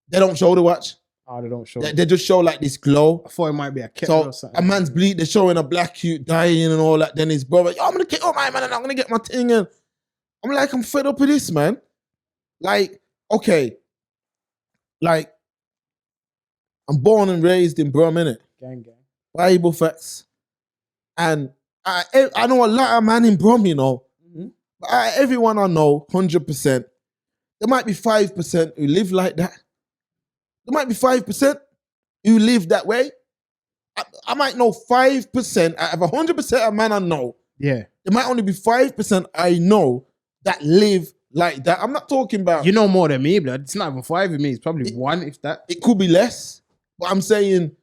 They don't show the watch. Oh, they don't show. They just show like this glow. I thought it might be a kettle So or something. a man's bleed. They're showing a black cute dying and all that. Then his brother, yo, I'm gonna kill my man and I'm gonna get my thing. And I'm like, I'm fed up with this, man. Like, okay, like I'm born and raised in Brum, innit? Gang. Bible facts. And I know a lot of man in Brum, you know. But everyone I know, 100%. There might be 5% who live like that. There might be 5% who live that way. I might know 5% out of 100% of man I know. Yeah. There might only be 5% I know that live like that. I'm not talking about... You know more than me, blood. It's not even 5 of me. It's probably 1, if that. It could be less. But I'm saying...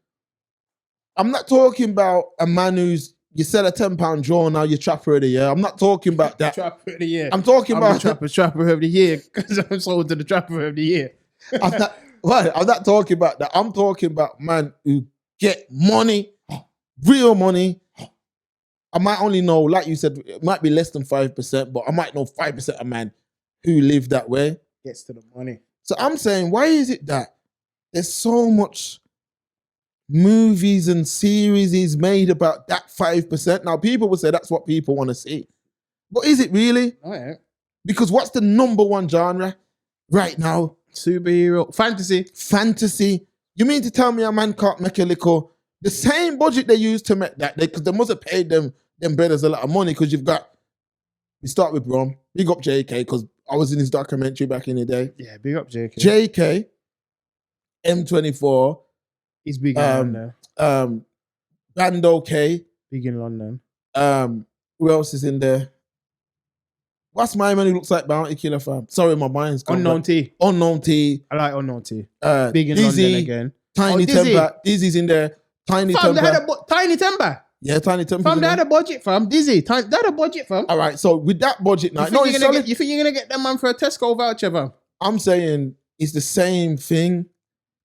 I'm not talking about a man who's... You sell a £10 draw, now you're trapper of the year. I'm not talking about that. Trapper of the year. I'm talking about... the trapper of the year because I'm sold to the trapper of the year. I'm not talking about that. I'm talking about man who get money, real money. I might only know, like you said, it might be less than 5%, but I might know 5% of man who live that way. Gets to the money. So I'm saying, why is it that there's so much movies and series made about that 5%? Now, people will say that's what people want to see. But is it really? Oh, yeah. Because what's the number one genre right now? Superhero. Fantasy. You mean to tell me a man can't make a little... The same budget they used to make that, because they must have paid them brothers a lot of money, because you've got... We start with Brom. Big up JK, because I was in his documentary back in the day. Yeah, big up JK. JK, M24. He's big in London. Bando K. Big in London. Who else is in there? What's my man who looks like Bounty Killer, fam? Sorry, my mind's gone. Unknown T. Unknown T. I like Unknown T. Big in Dizzy, London again. Tiny Temper. Dizzy's in there. Tiny Fam, Temper. they had Tiny Temper. Yeah, Tiny Temper. Fam, they had a budget, fam. Dizzy. They had a budget, fam. All right, so with that budget now, You think you're gonna get that man for a Tesco voucher, fam? I'm saying it's the same thing.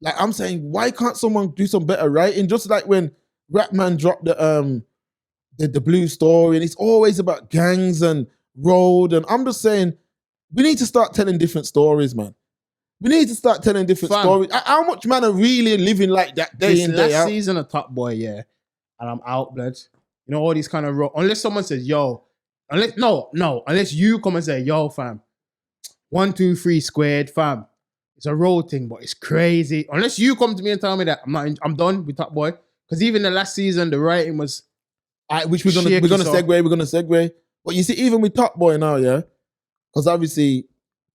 Like, I'm saying, why can't someone do some better writing? Just like when Rapman dropped the Blue Story, and it's always about gangs and road, and I'm just saying, we need to start telling different stories, man. We need to start telling different stories. How much man are really living like that day in, day out? Last season of Top Boy, yeah, and I'm out, blood. You know, all these kind of unless someone says, yo, unless you come and say, yo, fam, 1, 2, 3 squared, fam. It's a road thing, but it's crazy. Unless you come to me and tell me that I'm done with Top Boy. Because even the last season, the writing was... Which we're gonna segue. But you see, even with Top Boy now, yeah? Because obviously,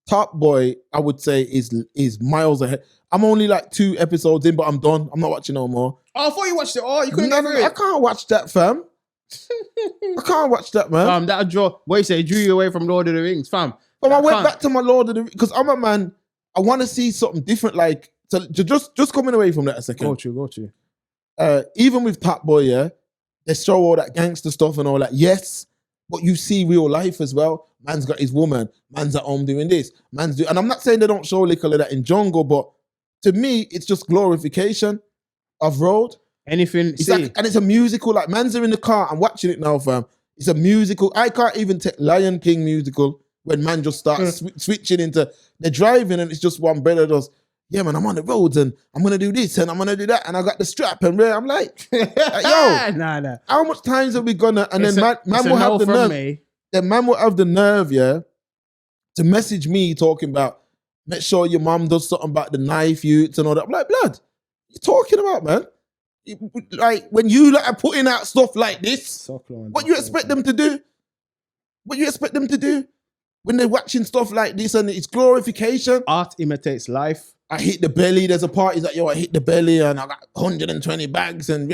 Top Boy, I would say, is miles ahead. I'm only like 2 episodes in, but I'm done. I'm not watching no more. Oh, I thought you watched it all. You couldn't get through it. I can't watch that, fam. I can't watch that, man. Fam, that'll draw... What you say? It drew you away from Lord of the Rings, fam. But I went back to my Lord of the Rings, because I'm a man... I want to see something different, like, so just coming away from that a second. Go to. Even with Top Boy, yeah, they show all that gangster stuff and all that, yes, but you see real life as well. Man's got his woman, man's at home doing this, and I'm not saying they don't show little of that in Jungle, but to me, it's just glorification of road. Anything, and it's a musical, like, man's are in the car, I'm watching it now, fam. It's a musical. I can't even take Lion King musical when man just starts switching into... They're driving and it's just one brother does, yeah, man, I'm on the roads and I'm going to do this and I'm going to do that. And I got the strap and I'm like, yo, nah. How much times are we going to... And then man will have the nerve. Then man will have the nerve, yeah, to message me talking about, make sure your mom does something about the knife use and all that. I'm like, blood, you talking about, man? Like, when you like are putting out stuff like this, what you expect them to do? What you expect them to do? When they're watching stuff like this and it's glorification. Art imitates life. I hit the belly. There's a party like, yo, I hit the belly and I got 120 bags and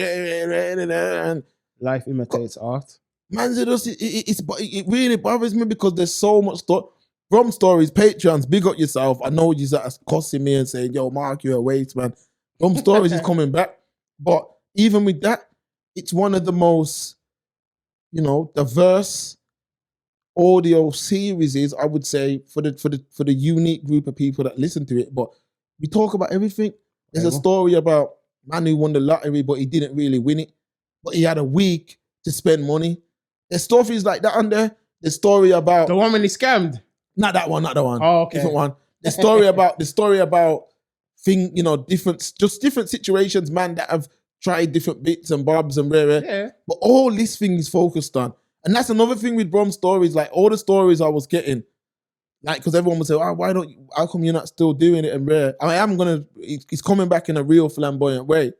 life imitates art. Man, it really bothers me because there's so much stuff. From stories, Patreons, big up yourself. I know you're costing me and saying, yo, Mark, you're a waste, man. From stories is coming back. But even with that, it's one of the most, diverse audio series, I would say, for the unique group of people that listen to it. But we talk about everything. There's a story about man who won the lottery, but he didn't really win it. But he had a week to spend money. There's stories like that on there. The story about The one when he scammed. not that one. Oh, okay. Different one. The story about different situations, man, that have tried different bits and bobs and rare. Yeah. But all this thing is focused on. And that's another thing with Brom's stories, like all the stories I was getting, like, because everyone would say, how come you're not still doing it and rare? He's coming back in a real flamboyant way.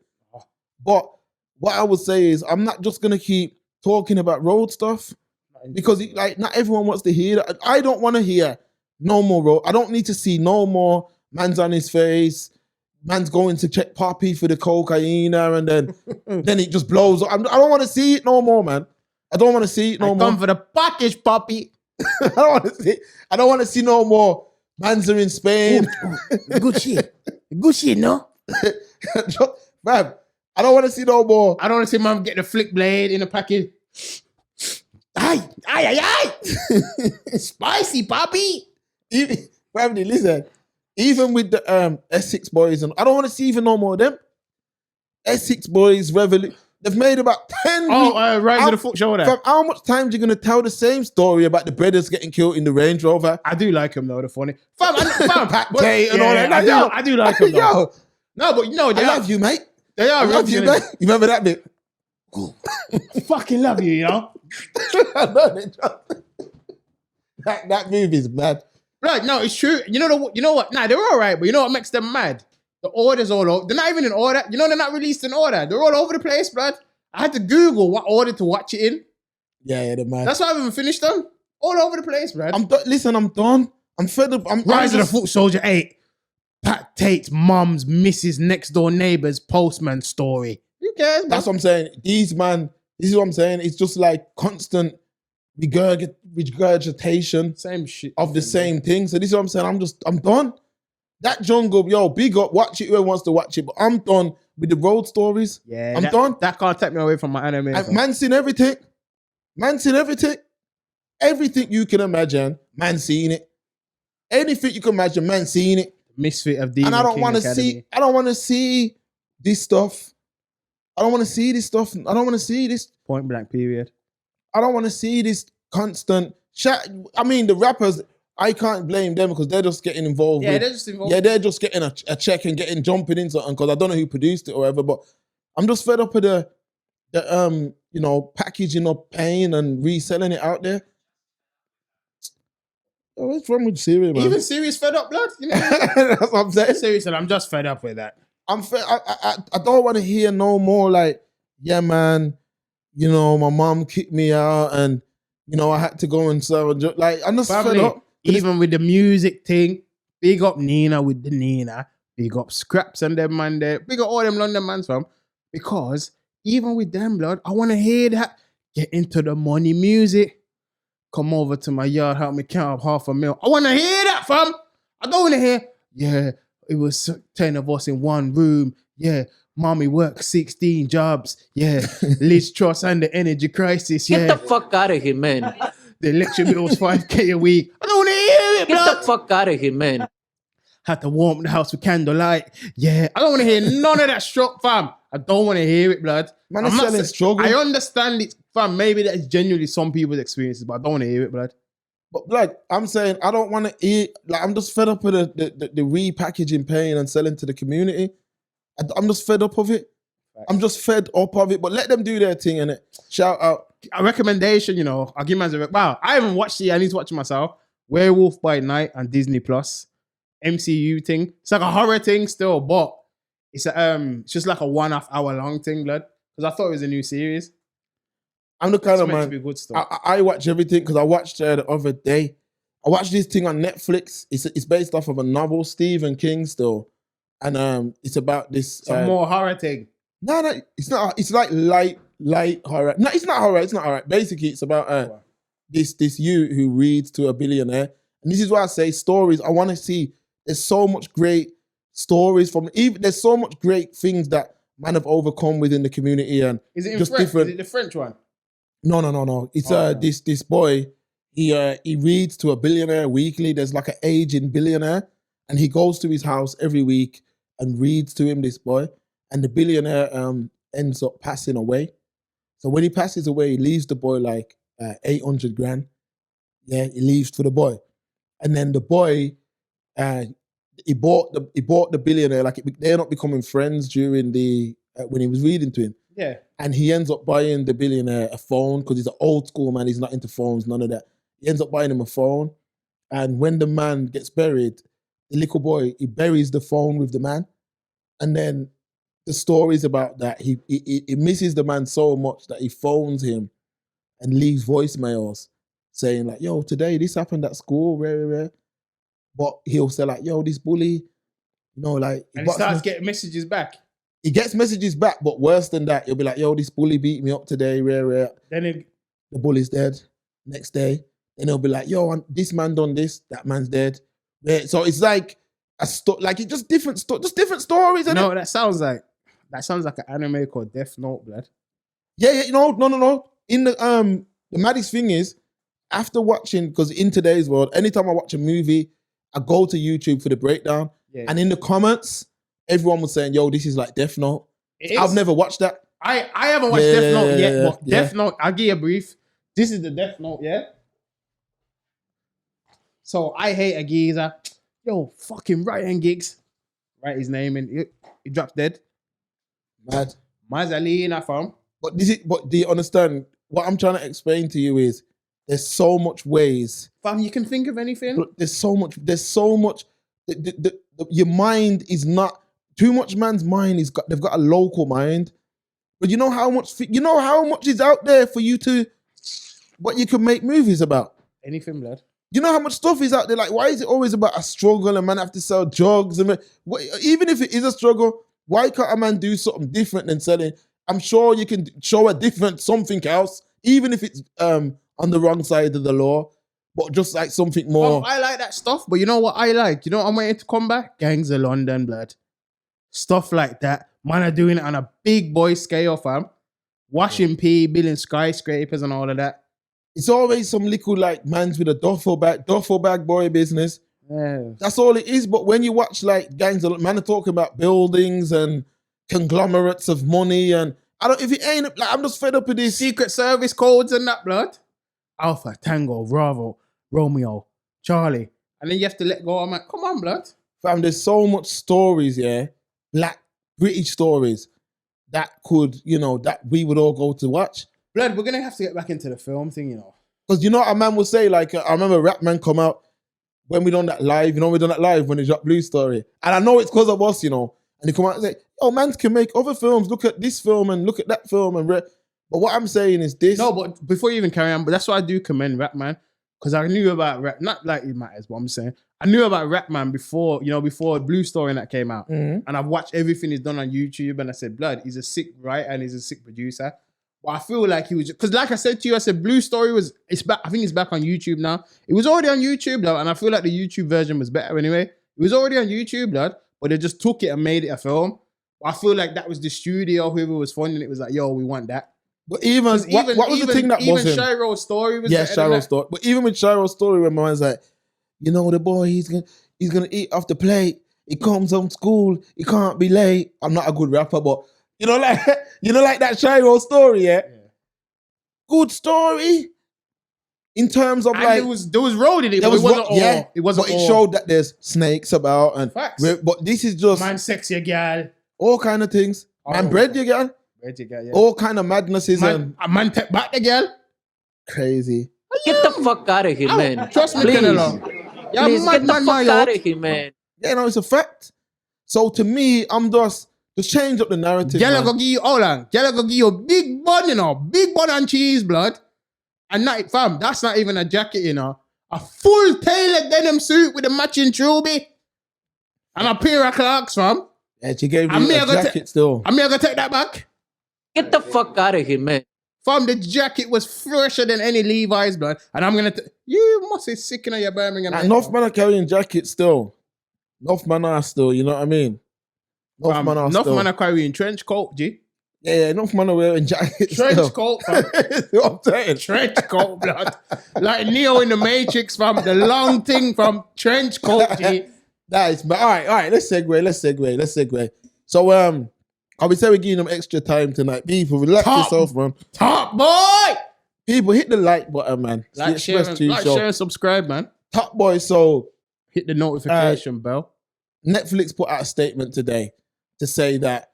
But what I would say is, I'm not just going to keep talking about road stuff because not everyone wants to hear that. I don't want to hear no more road. I don't need to see no more man's on his face, man's going to check Poppy for the cocaine and then it just blows up. I don't want to see it no more, man. I don't want to see it no more. Come for the package, Poppy. I don't want to see no more. Man's are in Spain. Good shit. Good shit, no? Man, I don't want to see no more. I don't want to see mom get the flick blade in the package. Aye. Spicy, Poppy. Family, listen. Even with the Essex boys, and I don't want to see even no more of them. Essex boys, Revolution. They've made about 10. Rise of the Foot Shoulder. From how much time are you going to tell the same story about the brothers getting killed in the Range Rover? I do like him though, the funny. Fam, Tate and all that. I do like him though. No, but I love you, mate. They are. I love you, mate. You remember that bit? Fucking love you, That movie's mad. Right, no, it's true. You know what? Nah, they're all right, but you know what makes them mad? The order's all over. They're not even in order. You know they're not released in order. They're all over the place, blood. I had to Google what order to watch it in. Yeah, they're mad. That's why I haven't finished them. All over the place, blood. Listen, I'm done. I'm fed up. Rise of the Foot Soldier 8. Pat Tate's mom's Mrs. Next Door Neighbor's postman story. Who cares, man? That's what I'm saying. This is what I'm saying. It's just like constant regurgitation same shit of the same thing. So this is what I'm saying. I'm done. That jungle, big up, watch it, whoever wants to watch it. But I'm done with the road stories. Yeah, I'm done. That can't take me away from my anime. Man's seen everything. Everything you can imagine, man seen it. Anything you can imagine, man seen it. Misfit of Demon And I don't King want to Academy. see. I don't want to see this stuff. I don't want to see this stuff. I don't want to see this. Point blank. Period. I don't want to see this constant chat. I mean, the rappers, I can't blame them because they're just getting involved. Yeah, they're just involved. Yeah, they're just getting a check and jumping into something because I don't know who produced it or whatever. But I'm just fed up with the packaging of pain and reselling it out there. Oh, what's wrong with Siri, man? Even Siri's fed up, blood. You know? That's what I'm saying. Siri said, "I'm just fed up with that." I don't want to hear no more like, yeah, man. My mom kicked me out, and I had to go and serve. Like, I'm just fed up. Even with the music thing, big up Nina with the Nina, big up Scraps and them man there, big up all them London mans from. Because even with them, blood, I want to hear that. Get into the money music. Come over to my yard, help me count up $500,000. I want to hear that, fam. I don't want to hear, yeah, it was 10 of us in one room. Yeah, mommy worked 16 jobs. Yeah, Liz Truss and the energy crisis. Yeah. Get the fuck out of here, man. The electric bill was $5,000 a week. I don't want to hear it, Get blood. the fuck out of here, man. Had to warm the house with candlelight. Yeah, I don't want to hear none of that struck, fam. I don't want to hear it, blood. Man, I'm selling struggle. I understand it, fam. Maybe that's genuinely some people's experiences, but I don't want to hear it, blood. But blood, I'm saying I don't want to eat. Like, I'm just fed up with the repackaging pain and selling to the community. I'm just fed up of it. Right. I'm just fed up of it. But let them do their thing, innit? Shout out. A recommendation, I'll give man a wow. I haven't watched it. I need to watch it myself. Werewolf by Night on Disney Plus. MCU thing. It's like a horror thing still, but it's just like a 1.5 hour long thing, blood. Because I thought it was a new series. I'm the kind of man. To be good stuff. I watch everything because I watched the other day. I watched this thing on Netflix. It's based off of a novel, Stephen King still, and it's about this. Some more horror thing. No, it's not. It's like light horror. No, it's not horror. It's not horror. Basically, it's about this youth who reads to a billionaire, and this is why I say stories. I want to see. There's so much great stories there's so much great things that man have overcome within the community, and is it in just French? different. Is it the French one? No. It's this boy. He reads to a billionaire weekly. There's like an aging billionaire, and he goes to his house every week and reads to him. This boy, and the billionaire ends up passing away. So when he passes away, he leaves the boy like 800 grand. Yeah, he leaves for the boy, and then the boy, he bought the billionaire. Like they end up becoming friends during the when he was reading to him. Yeah. And he ends up buying the billionaire a phone because he's an old school man. He's not into phones, none of that. He ends up buying him a phone. And when the man gets buried, the little boy, he buries the phone with the man. And then the stories about that, he misses the man so much that he phones him and leaves voicemails saying like, yo, today this happened at school, rare. But he'll say like, yo, this bully, you know, like... And he starts getting messages back. He gets messages back, but worse than that, he'll be like, yo, this bully beat me up today, rare. Then the bully's dead. Next day, then he'll be like, yo, this man done this, that man's dead. Yeah, so it's like it's just different stories. No, that sounds like an anime called Death Note, blood. Yeah, no. In the maddest thing is, after watching, because in today's world, anytime I watch a movie, I go to YouTube for the breakdown, and in the comments, everyone was saying, yo, this is like Death Note. I've never watched that. I haven't watched Death Note yet, but Death Note, I'll give you a brief. This is the Death Note, yeah? So I hate a geezer. Yo, fucking Ryan Giggs. Write his name in. He drops dead. Mad. Mazalina fam. But do you understand? What I'm trying to explain to you is there's so much ways. Fam, you can think of anything. There's so much. Your mind is not too much. Man's mind they've got a local mind, but you know how much is out there for you to what you can make movies about. Anything, blood. You know how much stuff is out there. Like, why is it always about a struggle and man have to sell drugs? And even if it is a struggle, why can't a man do something different than selling? I'm sure you can show a different something else, even if it's on the wrong side of the law. But just like something more. I like that stuff, but you know what I like? You know what I'm waiting to come back? Gangs of London, blood. Stuff like that. Man are doing it on a big boy scale, fam. Washing pee, building skyscrapers and all of that. It's always some little like mans with a duffel bag boy business. Yeah. That's all it is. But when you watch like gangs of man are talking about buildings and conglomerates of money and if it ain't like I'm just fed up with this. Secret Service codes and that, blood. Alpha, Tango, Bravo, Romeo, Charlie. And then you have to let go. I'm like, come on, blood. Fam, there's so much stories, yeah. Black British stories that could, that we would all go to watch. Blood, we're going to have to get back into the film thing, Because a man will say, like, I remember Rap Man come out when we done that live, we done that live when they dropped Blue Story. And I know it's because of us, And he come out and say, oh, man can make other films. Look at this film and look at that film. But what I'm saying is this. No, but before you even carry on, but that's why I do commend Rap Man. Because I knew about Rap, not like it matters, what I'm saying. I knew about Rap Man before Blue Story and that came out. Mm-hmm. And I've watched everything he's done on YouTube and I said, blood, he's a sick writer and he's a sick producer. But I feel like he was, because like I said to you, I said Blue Story it's back. I think it's back on YouTube now. It was already on YouTube, though, and I feel like the YouTube version was better anyway. It was already on YouTube, blood, but they just took it and made it a film. But I feel like that was the studio, whoever was funding it was like, yo, we want that. But what was the thing that even wasn't? Shiro's story was Shiro's story. But even with Shiro's story, when my man's like, the boy, he's gonna eat off the plate. He comes home school. He can't be late. I'm not a good rapper, but like that Shiro story, yeah? Good story. In terms of there was road in it, but it wasn't all. Yeah, it wasn't but all. It showed that there's snakes about and facts. But this is just man, sexy girl, all kind of things. Man, bread you girl. Bread you girl, yeah. All kind of madnesses and a man take back the girl. Crazy. Get the fuck out of here, man. Trust me, please. Please get the fuck out of here, man. Yeah, it's a fact. So to me, I'm just change up the narrative. Girl go give you Girl go give you big bun, big bun and cheese, blood. And not, fam, that's not even a jacket, A full tailored denim suit with a matching trilby. And a pair of Clarks, fam. Yeah, she gave me a jacket still. I'm gonna take that back. Get the fuck out of here, man. Fam, the jacket was fresher than any Levi's, blood. And I'm gonna you must be sick in your Birmingham. Enough men are carrying jackets still. Enough men are still, you know what I mean? Enough men are carrying trench coat, G. Yeah, enough men are wearing jackets. Trench coat, fam. What I'm saying. Trench coat, blood. Like Neo in the Matrix, fam. The long thing from trench coat, G. Nice, but all right. Let's segue. So, I would say we're giving them extra time tonight. People, relax yourself, man. Top boy! People, hit the like button, man. It's the Like, share, Express Tube like, Show. share, and subscribe, man. Top boy, so Hit the notification bell. Netflix put out a statement today to say that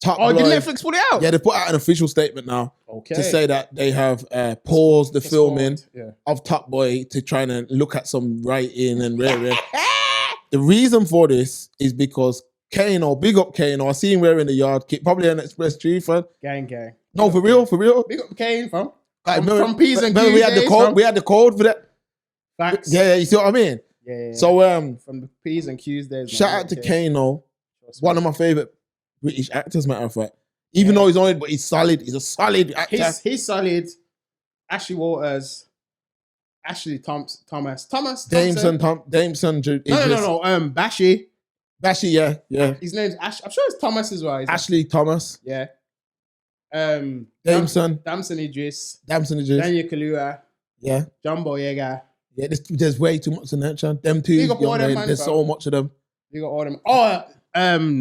Top Oh, Boy. did Netflix put it out? Yeah, they put out an official statement now Okay. to say that they have paused the filming Yeah. of Top Boy to try and look at some writing and rare. The reason for this is because Kano, big up Kano, I see him wearing the yard kit, probably an Express Tube fan. Gang. No, for real. Big up Kane, fam. Like, From P's and remember Q's we had the days, code. fam. We had the code for that. Facts. Yeah, you see what I mean? Yeah. So From the P's and Q's days. shout out to Kano, one of my favorite British actors, matter of fact. Even though he's on it, but he's solid. He's a solid actor. He's solid. Ashley Waters. Ashley Thomas. Dameson. No. Bashi. Bashi, yeah. His name's Ash. I'm sure it's Thomas as well. Ashley Thomas. Yeah. Damson. Damson Idris. Daniel Kalua. Yeah. John Boyega. Yeah, there's way too much in that, Chan. Them two, Big up all them, man, there's fam. so much of them. You got all them. Oh,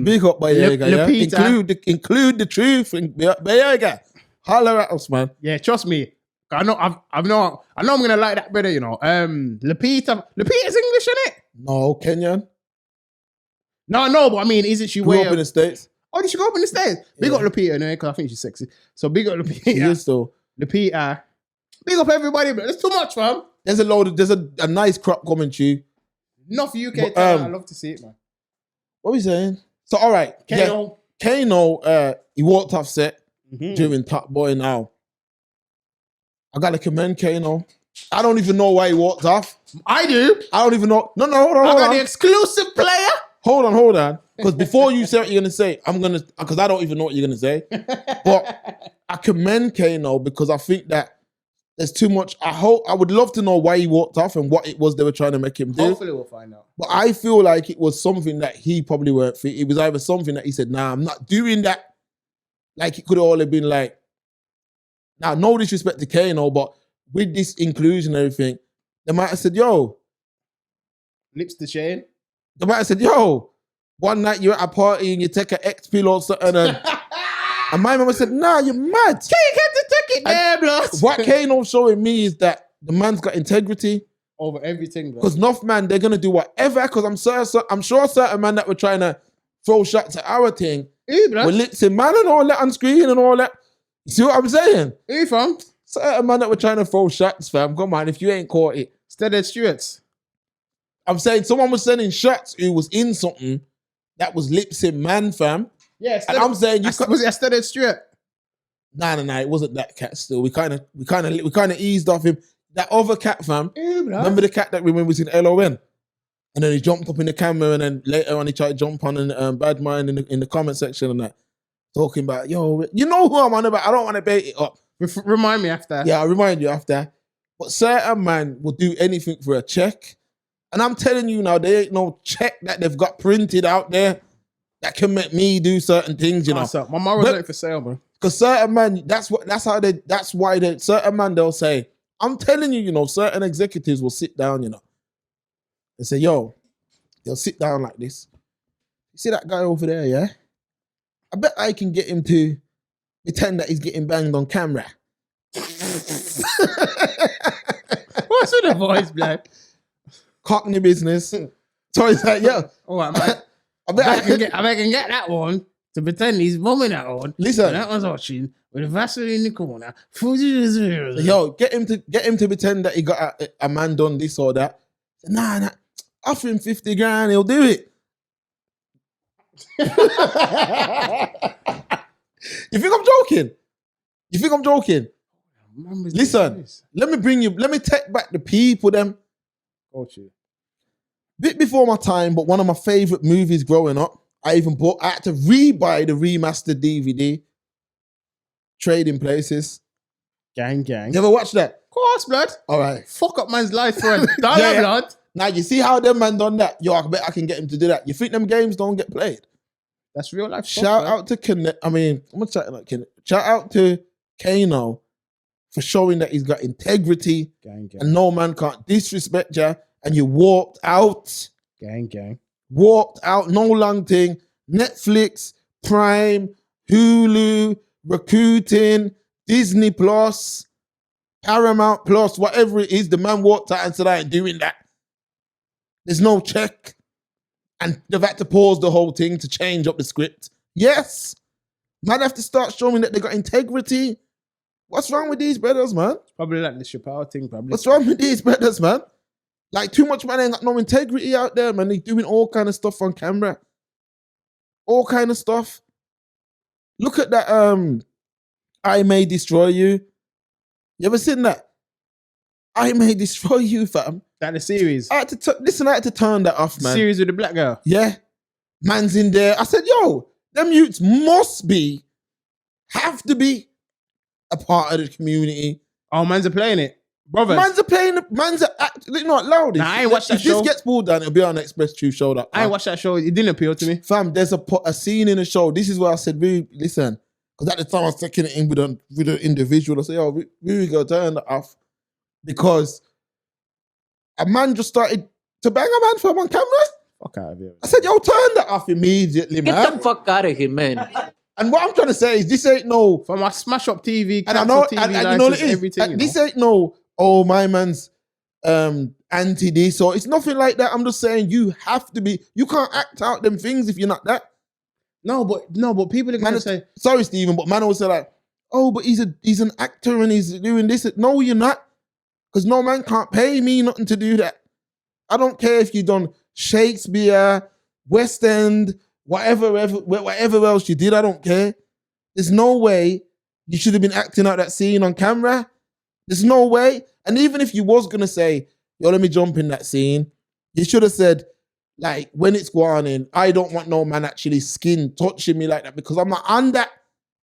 Big up Boyega, yeah. Lupita. Include the truth. Boyega. Holler at us, man. Yeah, trust me. I know I'm gonna like that better, you know. Lupita's English, isn't it? No, Kenyan. No, but I mean, isn't she Grew way up in the States. Oh, did she go up in the States? Big Yeah. up Lupita, anyway, because I think she's sexy. So big up Lupita. He is though. Lupita. Big up everybody, but there's too much, fam. There's a nice crop coming to you. Enough UK But, talent. I love to see it, man. What are we saying? So all right. Kano. Yeah, Kano, he walked off set Mhm. during Top Boy now. I gotta commend Kano. I don't even know why he walked off. I do. I don't even know. No, hold I got on. the exclusive player. Hold on. Because before you say what you're gonna say, because I don't even know what you're gonna say. But I commend Kano because I think that there's too much. I would love to know why he walked off and what it was they were trying to make him do. Hopefully we'll find out. But I feel like it was something that he probably weren't fit. It was either something that he said, nah, I'm not doing that. Like it could have all been like, now no disrespect to Kano, but with this inclusion and everything, they might have said, yo. Lips to Shane. They might have said, yo, one night you're at a party and you take an X pill or something and my mama said, nah, you're mad. Can't get the ticket there, blood. What Kano's showing me is that the man's got integrity. Over everything, bro. Because enough man, they're gonna do whatever. Because I'm sure certain man that were trying to throw shots at our thing were lips in man and all that on screen and all that. You see what I'm saying? Who, fam? Certain man that were trying to throw shots, fam. Come on, if you ain't caught it. Steadhead Stewart's. I'm saying someone was sending shots who was in something that was lips in man, fam. Yeah, and I'm saying was it a Steadhead Stewart? Nah, it wasn't that cat. Still, we kind of eased off him. That other cat, fam. Remember the cat that we was in LON, and then he jumped up in the camera, and then later on he tried to jump on and bad mind in the comment section and that, talking about yo, you know who I'm on about. I don't want to bait it up. Remind me after. Yeah, I'll remind you after. But certain man will do anything for a check, and I'm telling you now, there ain't no check that they've got printed out there that can make me do certain things. You know, my mom was late for sale, bro. Because certain man, that's why certain man they'll say, I'm telling you, you know, certain executives will sit down, you know, and say, yo, they'll sit down like this. You see that guy over there, yeah? I bet I can get him to pretend that he's getting banged on camera. What's with the voice, blood? Cockney business. So he's like, yo. All right, man. I bet I can get that one to pretend he's bumming that one. Listen. That one's watching with a Vaseline in the corner. Yo, get him to pretend that he got a man done this or that. Nah, offer him 50 grand, he'll do it. You think I'm joking? Listen, let me take back the people, them. Bit before my time, but one of my favorite movies growing up. I had to rebuy the remastered DVD. Trading Places. Gang. You ever watch that? Of course, blood. All right. Fuck up man's life for a dollar, blood. Now you see how them man done that? Yo, I bet I can get him to do that. You think them games don't get played? That's real life. Shout out to Connect. I mean, I'm gonna chat like Connect. Shout out to Kano for showing that he's got integrity Gang. and no man can't disrespect you. And you walked out. Gang. Walked out, no long thing. Netflix, Prime, Hulu, Rakuten, Disney Plus, Paramount Plus, whatever it is. The man walked out and said, I ain't doing that. There's no check. And they've had to pause the whole thing to change up the script. Yes. Man have to start showing that they got integrity. What's wrong with these brothers, man? Probably like the Chappelle thing, probably. What's wrong with these brothers, man? Like, too much man ain't got no integrity out there, man. They doing all kind of stuff on camera. All kind of stuff. Look at that, I May Destroy You. You ever seen that? I May Destroy You, fam. That the series? I had to turn that off, man. Series with the black girl? Yeah. Man's in there. I said, yo, them youths have to be a part of the community. Oh, man's are playing it. Brothers. Man's not loud. Nah, I ain't watched that if show. If this gets pulled down, it'll be on the Express Truth show. That I ain't watched that show. It didn't appeal to me. Fam, there's a scene in the show. This is where I said, listen, because at the time I was taking it in with an individual. I said, yo, we go turn that off. Because a man just started to bang a man from on camera. Fuck out of here. I said, yo, turn that off immediately, man. Get the fuck out of here, man. And what I'm trying to say is, this ain't no... From my smash up TV, and I know, TV and license, you know what it is? everything. This ain't no, oh, my man's anti this, or it's nothing like that. I'm just saying you have to be, you can't act out them things if you're not that. No, but people are gonna say, sorry, Stephen, but man will say like, oh, but he's an actor and he's doing this. No, you're not. Because no man can't pay me nothing to do that. I don't care if you done Shakespeare, West End, whatever else you did, I don't care. There's no way you should have been acting out that scene on camera. There's no way. And even if you was going to say, yo, let me jump in that scene, you should have said, like, when it's going in, I don't want no man actually skin touching me like that because I'm not on that.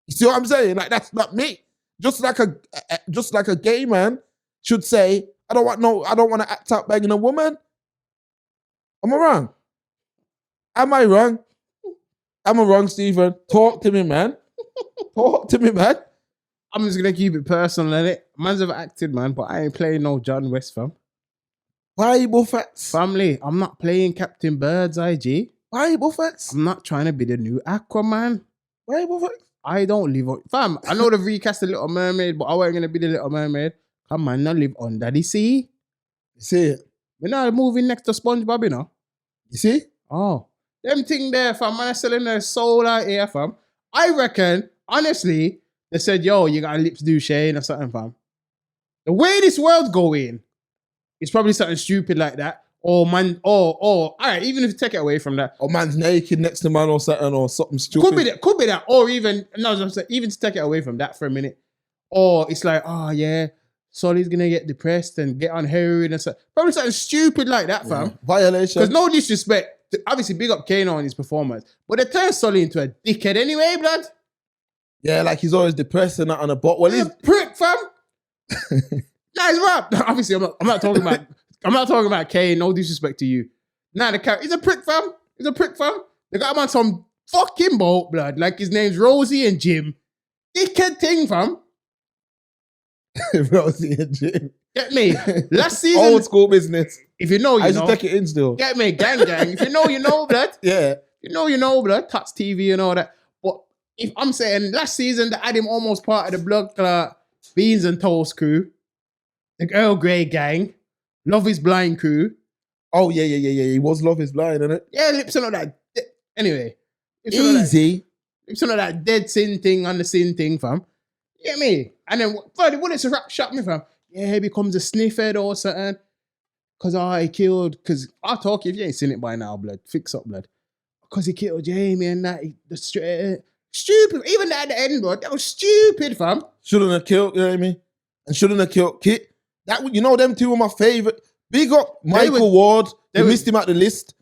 You see what I'm saying? Like, that's not me. Just like a gay man should say, I don't want to act out banging a woman. Am I wrong? Am I wrong? Am I wrong, Stephen? Talk to me, man. Talk to me, man. I'm just gonna keep it personal, innit? Man's have acted, man, but I ain't playing no John West, fam. Bible facts. Family, I'm not playing Captain Birdseye, G. Bible facts. I'm not trying to be the new Aquaman. Bible facts. I don't live on... Fam, I know they've recast the Little Mermaid, but I wasn't gonna be the Little Mermaid. Come on, not live under the sea. You see it? We're not moving next to SpongeBob, you know? You see? Oh. Them thing there, fam, man, selling their soul out here, fam. I reckon, honestly, they said, yo, you got lips do Shane or something, fam. The way this world's going, it's probably something stupid like that. Or man, all right, even if you take it away from that. Or man's naked next to man or something stupid. Could be that. Or even, no, I'm saying, even to take it away from that for a minute. Or it's like, oh yeah, Solly's gonna get depressed and get on heroin and stuff. Probably something stupid like that, fam. Yeah. Violation. Because no disrespect. Obviously, big up Kano and his performance. But they turned Solly into a dickhead anyway, blood. Yeah, like he's always depressed and that on a bot. Well, he's a prick, fam. Nah, he's rap. Obviously, I'm not talking about Kane. No disrespect to you. Nah, the character, he's a prick, fam. He's a prick, fam. They got him on some fucking boat, blood. Like his name's Rosie and Jim. Dickhead thing, fam. Rosie and Jim. Get me? Last season, old school business. If you know, you I know. should take it in still. Get me? Gang. If you know, you know, blood. Yeah. You know, blood. Tats TV and all that. But if I'm saying last season, they had him almost part of the blood clot Beans and Toast crew, the Earl Grey gang, Love is Blind crew. Oh, yeah. He was Love is Blind, isn't it? Yeah, lips on that. Anyway. Easy. Lips on that dead sin thing on the sin thing, fam. You get me? And then, further, what it's a rap shot me, fam. Yeah, he becomes a sniffhead or something. Because I killed, because I'll talk if you ain't seen it by now, blood. Fix up, blood. Because he killed Jamie and that, stupid. Even at the end, blood, that was stupid, fam. Shouldn't have killed, you know what I mean? And shouldn't have killed Kit. That, you know, them two were my favorite. Big up Michael Ward. They missed him at the list.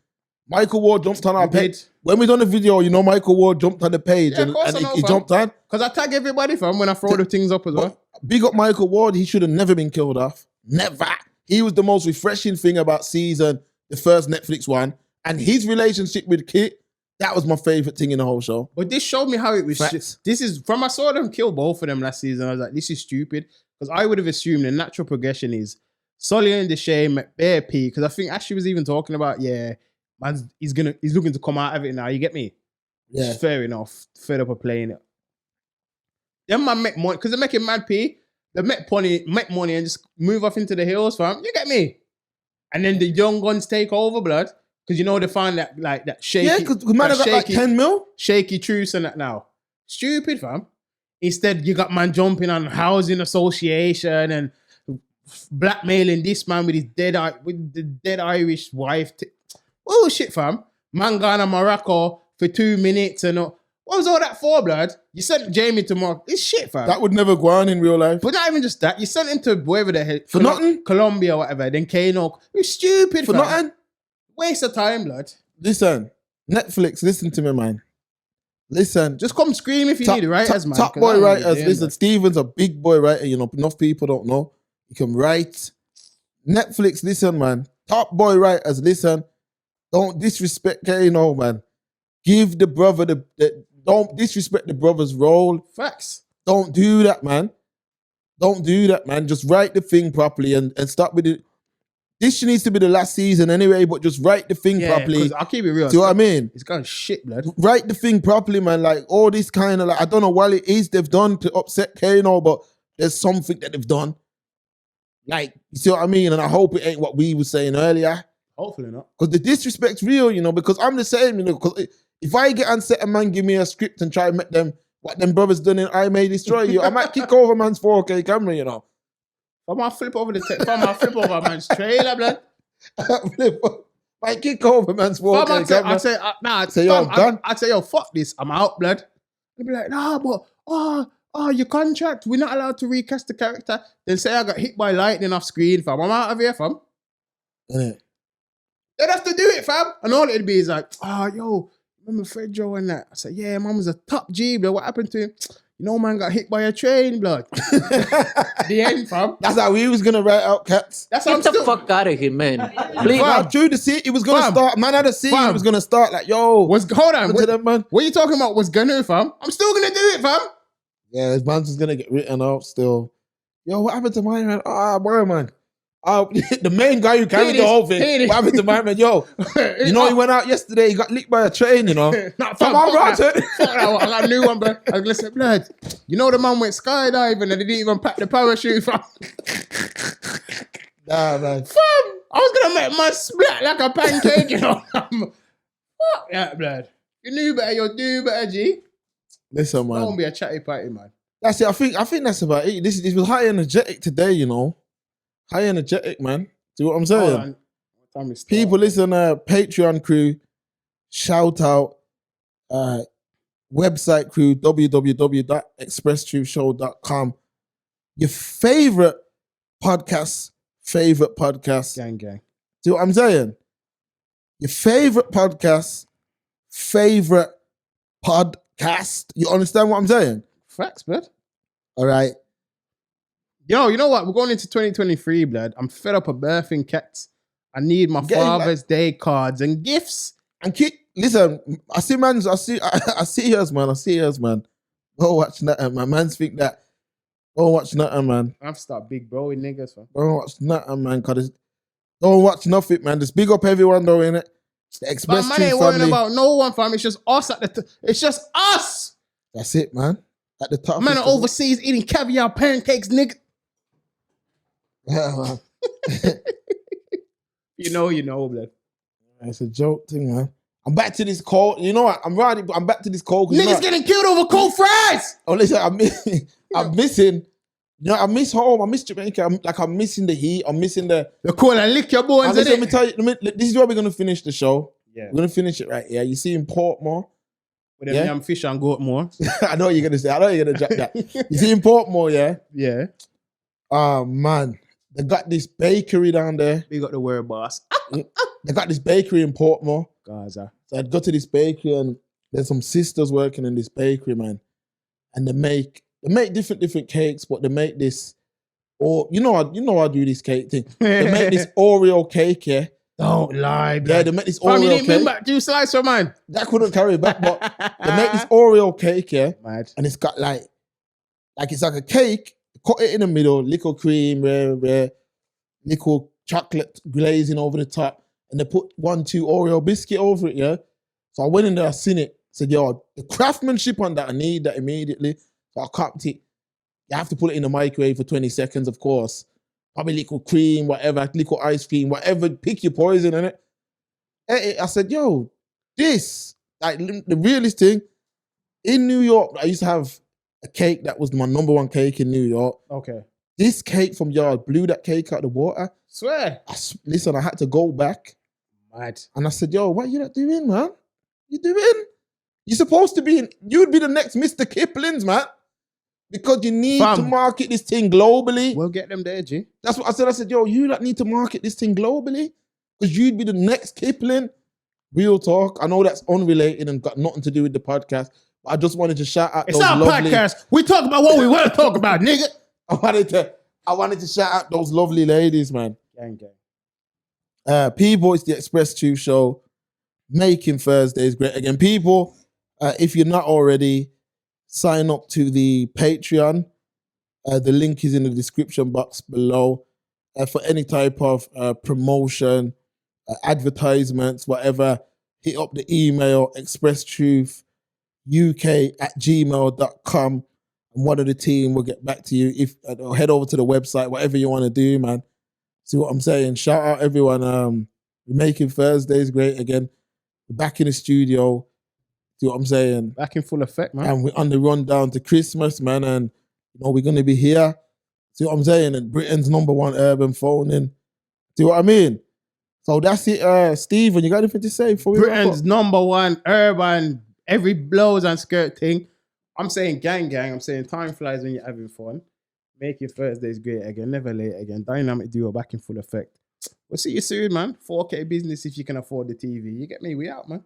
Michael Ward jumped on our page. When we done the video, you know, Michael Ward jumped on the page and he jumped on. Because I tag everybody, fam, when I throw the things up as well. Big up Michael Ward. He should have never been killed off. Never. He was the most refreshing thing about the first Netflix one. And his relationship with Kit, that was my favorite thing in the whole show. But this showed me how it was. Facts. This is, from I saw them kill both of them last season, I was like, this is stupid. Because I would have assumed the natural progression is Solly and Deshae, Bear P. Because I think Ashley was even talking about, yeah, man, he's looking to come out of it now. You get me? Yeah. Fair enough. Fed up of playing it. Them man make money because they're making mad P. They make money and just move off into the hills, fam. You get me? And then the young guns take over, blood. Because you know they find that like that shaky. Yeah, because man have got like 10 mil. Shaky truce and that now. Stupid, fam. Instead, you got man jumping on housing association and blackmailing this man with the dead Irish wife. Oh shit, fam. Man gone to Morocco for 2 minutes and what was all that for, blood? You sent Jamie to Morocco. It's shit, fam. That would never go on in real life. But not even just that. You sent him to wherever the hell. For nothing? Colombia or whatever. Then Kano. It's stupid, For fam. nothing? Waste of time, blood. Listen, Netflix, listen to me, man. Listen. Just come scream if you need it, writers, man. Top boy writers. Listen, Steven's a big boy writer. You know, enough people don't know. You can write. Netflix, listen, man. Top boy writers, listen. Don't disrespect Kano, man. Give the brother don't disrespect the brother's role. Facts. Don't do that, man. Don't do that, man. Just write the thing properly and stop with it. This needs to be the last season anyway, but just write the thing properly. I'll keep it real. Do you know what I mean? It's gone shit, blood. Write the thing properly, man. Like all this kind of like, I don't know what it is they've done to upset Kano, but there's something that they've done. Like, you see what I mean? And I hope it ain't what we were saying earlier. Hopefully not. Because the disrespect's real, you know, because I'm the same, you know, because if I get upset a man give me a script and try and make them, what them brothers done in I May Destroy You, I might kick over man's 4K camera, you know. I might flip over man's trailer, blood. Might kick over man's 4K camera. I say, yo, fuck this. I'm out, blood. They'll be like, nah, but, your contract, we're not allowed to recast the character. Then say I got hit by lightning off screen, fam. I'm out of here, fam. Innit? They'd have to do it, fam. And all it'd be is like, yo, remember Fred Joe and that? I said, yeah, man was a top G, blood. What happened to him? You know, man got hit by a train, blood. The end, fam. That's how we was gonna write out cats. That's how Get the fuck out of here, man. Please. Fam, Drew, the scene, it was gonna start. Man had a scene, it was gonna start like, yo. Hold on. Man. What are you talking about? Was gonna, fam? I'm still gonna do it, fam. Yeah, his man's gonna get written out still. Yo, what happened to my man? Boy, man. The main guy who carried the whole thing. What happened to my man? Yo, you know he went out yesterday. He got licked by a train. You know. Fam, I got a new one, bro. I was gonna say, blood. You know the man went skydiving and they didn't even pack the parachute, fam. Nah, man. Fam, I was gonna make my splat like a pancake. You know. Fuck that, blood. You knew better. You do better, G. Listen, man. Don't be a chatty patty, man. That's it. I think that's about it. This was high energetic today. You know. High energetic, man. See what I'm saying? People listen, Patreon crew, shout out, website crew, www.expresstruthshow.com. Your favorite podcast. Gang. See what I'm saying? Your favorite podcast. You understand what I'm saying? Facts, blood. All right. Yo, you know what? We're going into 2023, blood. I'm fed up of birthing cats. I need my Father's Day cards and gifts. And listen, I see yours, man. Go watch nothing, man. Man's think that. Don't watch nothing, man. I have to start big broing niggas, fam. Don't watch nothing, man. Don't watch nothing, man. Just big up everyone, though, innit? The Express But man ain't worrying about no one, fam. It's just us it's just us. That's it, man. At the top. Man are overseas eating caviar pancakes, nigga. Yeah, man. You know, blood. It's a joke thing, man. I'm back to this cold. You know what? I'm back to this cold. Niggas getting killed over cold fries. Oh, listen, I'm missing. You know, I miss home. I miss Jamaica. I'm missing the heat. I'm missing the cool and lick your bones. Let me tell you. This is where we're gonna finish the show. Yeah, we're gonna finish it right here. You see in Portmore. With them fish and goat more. I know what you're gonna say. I know you're gonna drop that. You see in Portmore, yeah? Yeah. Oh man. They got this bakery down there. We got the word boss. They got this bakery in Portmore. Gaza. So I'd go to this bakery and there's some sisters working in this bakery, man. And they make different cakes, but they make this, or you know I do this cake thing. They make this Oreo cake, yeah. Don't lie, bro. Yeah, they make this Oreo cake. Bring back 2 slices of mine. That couldn't carry it back, but they make this Oreo cake, yeah. Mad. And it's got like it's like a cake. Cut it in the middle, little cream, rare, little chocolate glazing over the top, and they put 1-2 Oreo biscuit over it, yeah? So I went in there, I seen it, said, yo, the craftsmanship on that, I need that immediately. So I cupped it. You have to put it in the microwave for 20 seconds, of course. Probably little cream, whatever, little ice cream, whatever, pick your poison in it. I said, yo, this, like the realest thing, in New York, I used to have a cake that was my number one cake in New York. Okay. This cake from Yard blew that cake out of the water. Swear. Listen, I had to go back. Mad. And I said, yo, what you not doing, man? You doing? You're supposed to be, you'd be the next Mr. Kipling's, man. Because you need to market this thing globally. We'll get them there, G. That's what I said. I said, yo, you need to market this thing globally. Because you'd be the next Kipling. Real talk. I know that's unrelated and got nothing to do with the podcast. But I just wanted to shout out It's our podcast. We talk about what we want to talk about, nigga. I wanted to shout out those lovely ladies, man. Gang, gang. People, it's the Express Truth Show. Making Thursdays great again. People, if you're not already, sign up to the Patreon. The link is in the description box below. For any type of promotion, advertisements, whatever, hit up the email, expresstruthuk@gmail.com. And one of the team will get back to you. If head over to the website, whatever you want to do, man. See what I'm saying? Shout out everyone. We're making Thursdays great again. We're back in the studio. See what I'm saying? Back in full effect, man. And we're on the run down to Christmas, man. And we're gonna be here. See what I'm saying? And Britain's #1 urban phoning. See what I mean? So that's it, Stephen. You got anything to say before we Britain's #1 urban, every blows and skirt thing. I'm saying gang. I'm saying time flies when you're having fun. Make your Thursdays great again. Never late again. Dynamic duo back in full effect. We'll see you soon, man. 4K business if you can afford the TV. You get me? We out, man.